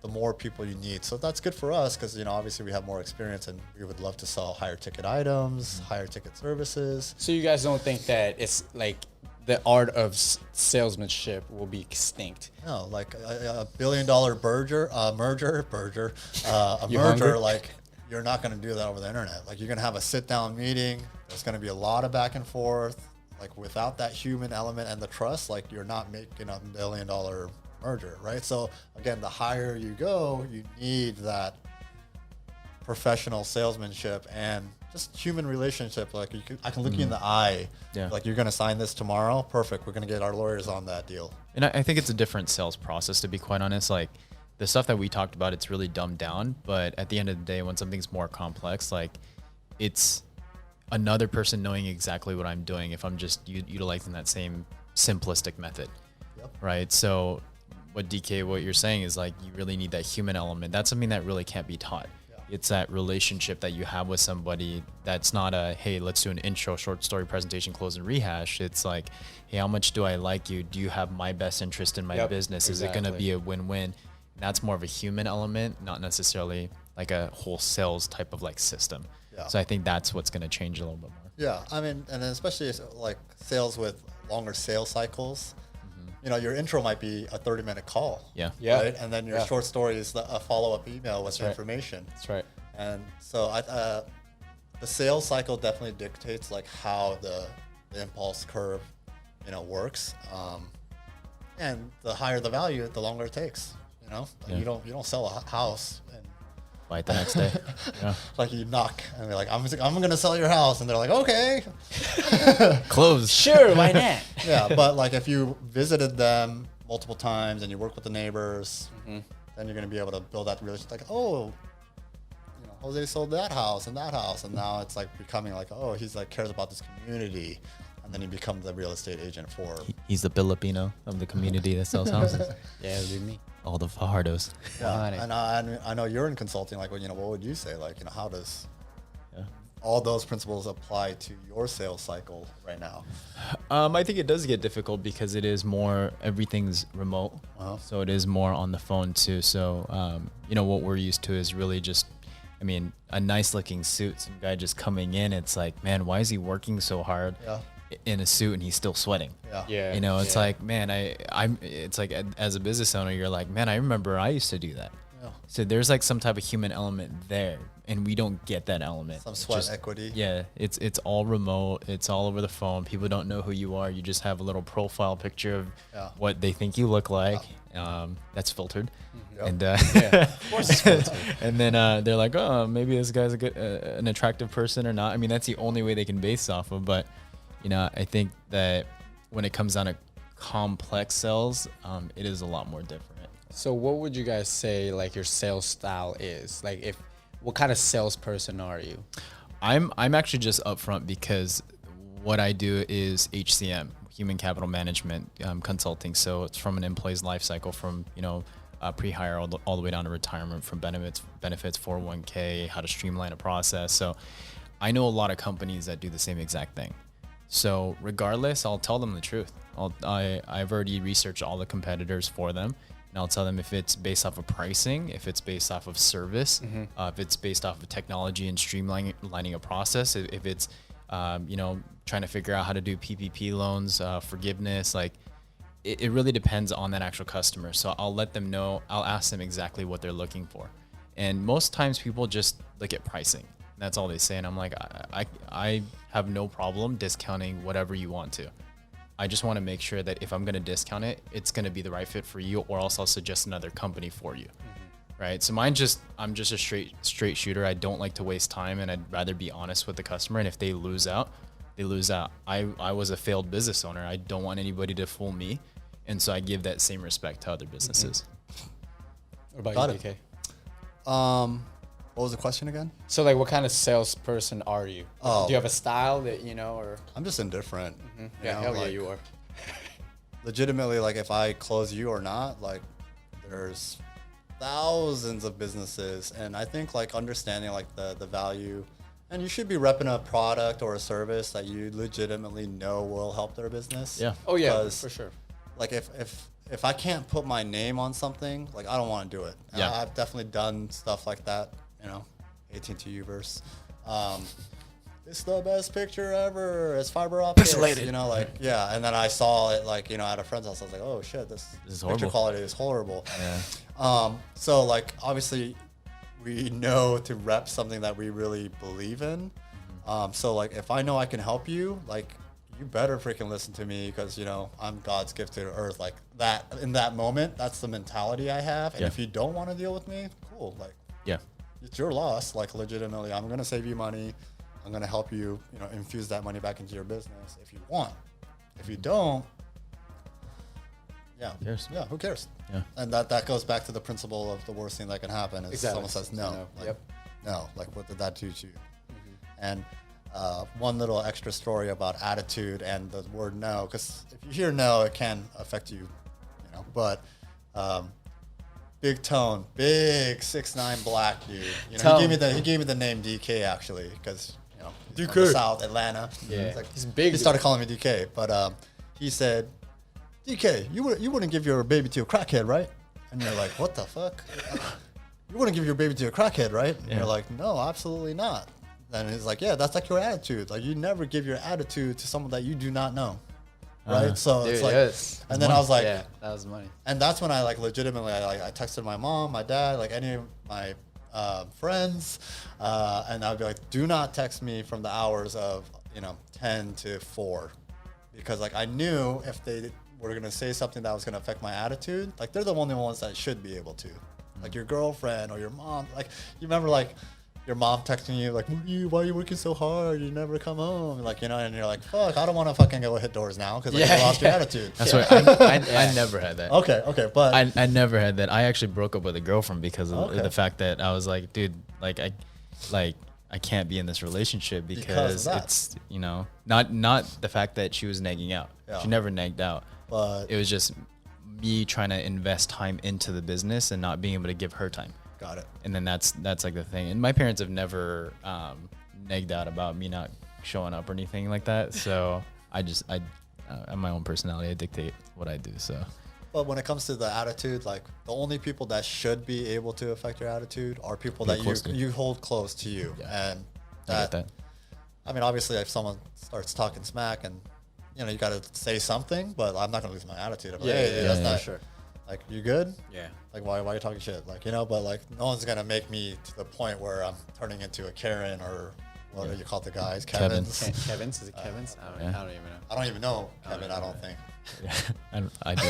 the more people you need. So that's good for us, because, obviously we have more experience and we would love to sell higher ticket items, higher ticket services. So you guys don't think that it's like the art of salesmanship will be extinct? No, like a $1 billion merger, hungry? like you're not going to do that over the internet. Like you're going to have a sit down meeting. There's going to be a lot of back and forth. Like without that human element and the trust, like you're not making a $1 billion merger, right? So again, the higher you go, you need that professional salesmanship and just human relationship. Like I can look you in the eye, like you're going to sign this tomorrow. Perfect. We're going to get our lawyers on that deal. And I think it's a different sales process, to be quite honest. Like the stuff that we talked about, it's really dumbed down. But at the end of the day, when something's more complex, like it's another person knowing exactly what I'm doing if I'm just utilizing that same simplistic method, right? So what you're saying is like you really need that human element. That's something that really can't be taught. It's that relationship that you have with somebody. That's not a, hey, let's do an intro, short story, presentation, close, and rehash. It's like, hey, how much do I like you? Do you have my best interest in my business? Exactly. Is it going to be a win-win? That's more of a human element, not necessarily like a whole sales type of like system. So I think that's what's going to change a little bit more. Yeah, I mean, and then especially like sales with longer sales cycles. Your intro might be a 30-minute call. Right? And then your short story is a follow-up email with information. That's right. And so the sales cycle definitely dictates like how the impulse curve, works. And the higher the value, the longer it takes. You know, like you don't sell a house and Right the next day. Yeah. like you knock and they're like, I'm gonna sell your house, and they're like, okay. Closed. Sure, why not? Yeah, but like if you visited them multiple times and you work with the neighbors, then you're gonna be able to build that relationship. Like, oh, you know, Jose sold that house, and now it's like becoming like, oh, he's like cares about this community, and then he becomes the real estate agent for. He's the Filipino of the community that sells houses. Yeah, it'd be me. All the Fajardos. Yeah, and I know you're in consulting. Like, you know, what would you say? Like, you know, how does all those principles apply to your sales cycle right now? I think it does get difficult because it is more, everything's remote. So it is more on the phone too. So, you know, what we're used to is really just, I mean, a nice looking suit, some guy just coming in. It's like, man, why is he working so hard in a suit and he's still sweating? Yeah. You know, it's like, man, it's like as a business owner, you're like, man, I remember I used to do that. So there's like some type of human element there, and we don't get that element. Some sweat equity. Yeah, it's all remote. It's all over the phone. People don't know who you are. You just have a little profile picture of what they think you look like. That's filtered, and Of course it's filtered. and then they're like, oh, maybe this guy's an attractive person or not. I mean, that's the only way they can base off of. But you know, I think that when it comes down to complex sales, it is a lot more different. So what would you guys say like your sales style is? Like what kind of salesperson are you? I'm actually just upfront because what I do is HCM, human capital management consulting. So it's from an employee's life cycle, from, you know, pre-hire all the way down to retirement, from benefits, 401k, how to streamline a process. So I know a lot of companies that do the same exact thing. So regardless, I'll tell them the truth. I've already researched all the competitors for them. And I'll tell them if it's based off of pricing, if it's based off of service, if it's based off of technology and streamlining a process, if it's, you know, trying to figure out how to do PPP loans, forgiveness, like it really depends on that actual customer. So I'll let them know, I'll ask them exactly what they're looking for. And most times people just look at pricing. That's all they say. And I'm like, I have no problem discounting whatever you want to. I just want to make sure that if I'm going to discount it, it's going to be the right fit for you, or else I'll suggest another company for you. Right. So I'm just a straight shooter. I don't like to waste time, and I'd rather be honest with the customer. And if they lose out, they lose out. I was a failed business owner. I don't want anybody to fool me. And so I give that same respect to other businesses. What about you, DK? What was the question again? So like what kind of salesperson are you? Oh. Do you have a style that, you know, or? I'm just indifferent. Yeah, hell yeah, you are. Legitimately, like if I close you or not, like there's thousands of businesses, and I think like understanding like the value, and you should be repping a product or a service that you legitimately know will help their business. Yeah. Oh yeah, for sure. Like if I can't put my name on something, like I don't want to do it. Yeah. I've definitely done stuff like that, you know, AT&T Uverse. It's the best picture ever. It's fiber optics. Pixelated. You know, like, yeah. And then I saw it, like, you know, at a friend's house. I was like, oh, shit, this is picture horrible. quality is horrible. Yeah. So, like, obviously, we know to rep something that we really believe in. So, like, if I know I can help you, like, you better freaking listen to me, because, you know, I'm God's gift to the earth. Like, that, in that moment, that's the mentality I have. And if you don't want to deal with me, cool. Like, Yeah. it's your loss. Like, legitimately, I'm going to save you money. I'm going to help you, you know, infuse that money back into your business if you want. If you don't, Who cares? Yeah, who cares? Yeah. And that goes back to the principle of the worst thing that can happen is someone says no. Like, no, like what did that do to you? And one little extra story about attitude and the word no, because if you hear no, it can affect you, you know, but big tone, big 6'9" black dude. You know, he gave me the name DK actually, because you know, he's from the South Atlanta. Yeah, like, he's big. He started calling me DK, but he said, DK, you wouldn't give your baby to a crackhead, right? And you're like, what the fuck? You wouldn't give your baby to a crackhead, right? And you're like, no, absolutely not. And he's like, yeah, that's like your attitude. Like, you never give your attitude to someone that you do not know. Right. So Dude, it's like, yes. and then I was like, yeah, that was money. and that's when I like legitimately, I texted my mom, my dad, like any of my friends, and I'd be like, do not text me from the hours of, you know, 10 to 4, because like I knew if they were going to say something that was going to affect my attitude, like they're the only ones that should be able to. Like your girlfriend or your mom. Like you remember like your mom texting you like, why are you working so hard? You never come home. Like, you know, and you're like, fuck, I don't want to fucking go hit doors now because like, you lost your attitude. That's right. I never had that. Okay. But I never had that. I actually broke up with a girlfriend because of the fact that I was like, dude, like I can't be in this relationship because it's, you know, not the fact that she was nagging out. Yeah. She never nagged out. But it was just me trying to invest time into the business and not being able to give her time. Got it. And then that's like the thing. And my parents have never nagged out about me not showing up or anything like that. So I have my own personality. I dictate what I do. So. But when it comes to the attitude, like the only people that should be able to affect your attitude are people that you hold close to you. Yeah. And that. I mean, obviously, if someone starts talking smack and, you know, you got to say something, but I'm not going to lose my attitude. I'm like, hey, that's not sure. Like, you good? Yeah. Like, why are you talking shit? Like, you know, but like, no one's going to make me to the point where I'm turning into a Karen or what do you call the guys? Kevin's. Kevin's? Is it Kevin's? I don't even know. I don't even know Kevin, I don't think. Yeah, I do.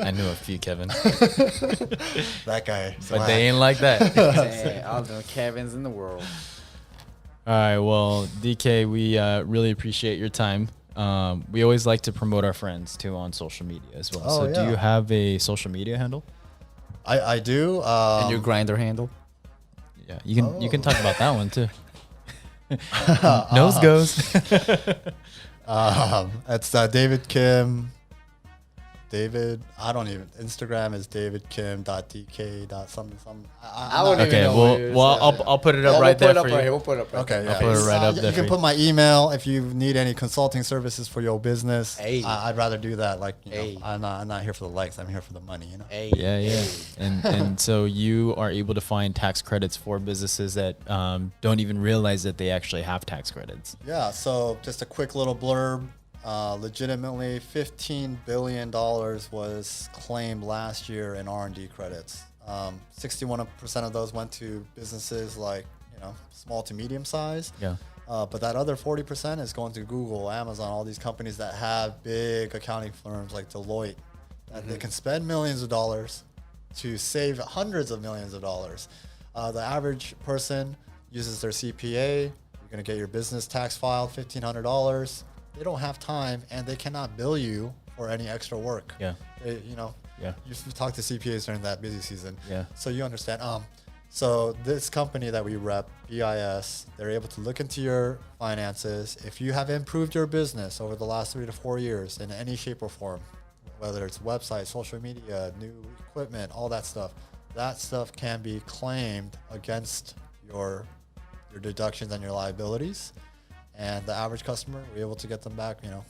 I knew a few Kevin. That guy. But they ain't like that. Dang, all the Kevins in the world. All right. Well, DK, we really appreciate your time. We always like to promote our friends too on social media as well. Do you have a social media handle? I do. And your grinder handle? Yeah, you can talk about that one too. Nose goes. It's David Kim. I don't even. Instagram is davidkim.dk.something. I wouldn't even know. Well, I'll put it up right there for you. We'll put it up right Okay, there. I'll put it right up there. You can put my email if you need any consulting services for your business. Hey. I'd rather do that. Like, you know, I'm not here for the likes. I'm here for the money. You know. Hey. Yeah. And so you are able to find tax credits for businesses that don't even realize that they actually have tax credits. Yeah. So just a quick little blurb. Legitimately, $15 billion was claimed last year in R&D credits. 61% of those went to businesses like, you know, small to medium size. Yeah. But that other 40% is going to Google, Amazon, all these companies that have big accounting firms like Deloitte. That they can spend millions of dollars to save hundreds of millions of dollars. The average person uses their CPA. You're going to get your business tax filed, $1,500. They don't have time and they cannot bill you for any extra work. Yeah. You talk to CPAs during that busy season. Yeah. So you understand. So this company that we rep, BIS, they're able to look into your finances. If you have improved your business over the last 3 to 4 years in any shape or form, whether it's website, social media, new equipment, all that stuff can be claimed against your deductions and your liabilities. And the average customer, we're able to get them back, you know,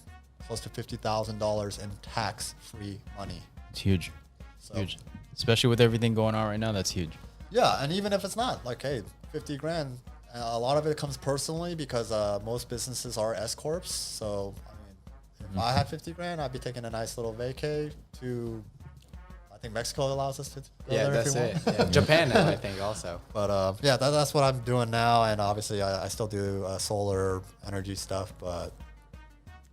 close to $50,000 in tax-free money. It's huge. Huge. Especially with everything going on right now, that's huge. Yeah, and even if it's not, like, hey, 50 grand, a lot of it comes personally because most businesses are S-corps. So, I mean, if I had 50 grand, I'd be taking a nice little vacay to, I think Mexico allows us to go there. That's it. Yeah. Japan now, I think, also. But yeah, that's what I'm doing now. And obviously, I still do solar energy stuff. But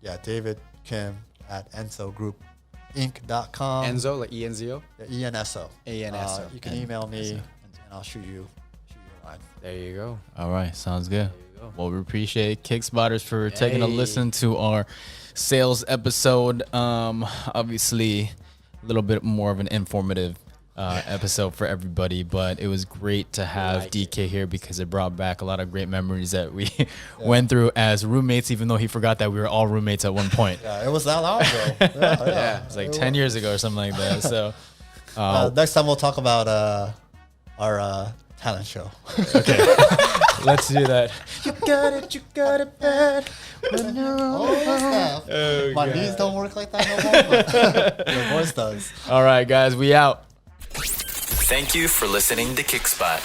yeah, David Kim at EnsoGroupInc.com. Enzo, like E-N-Z-O? Yeah, ENSO. ENSO. You can email me and I'll shoot you a line. There you go. All right, sounds good. Well, we appreciate Kickspotters for taking a listen to our sales episode. Obviously, a little bit more of an informative episode for everybody, but it was great to have DK here because it brought back a lot of great memories that we went through as roommates, even though he forgot that we were all roommates at one point. Yeah, it was that long ago. Yeah, it was like 10 years ago or something like that. So next time we'll talk about our talent show. Okay, let's do that. You got it bad. My knees don't work like that no more, but your voice does. All right, guys, we out. Thank you for listening to Kickspot.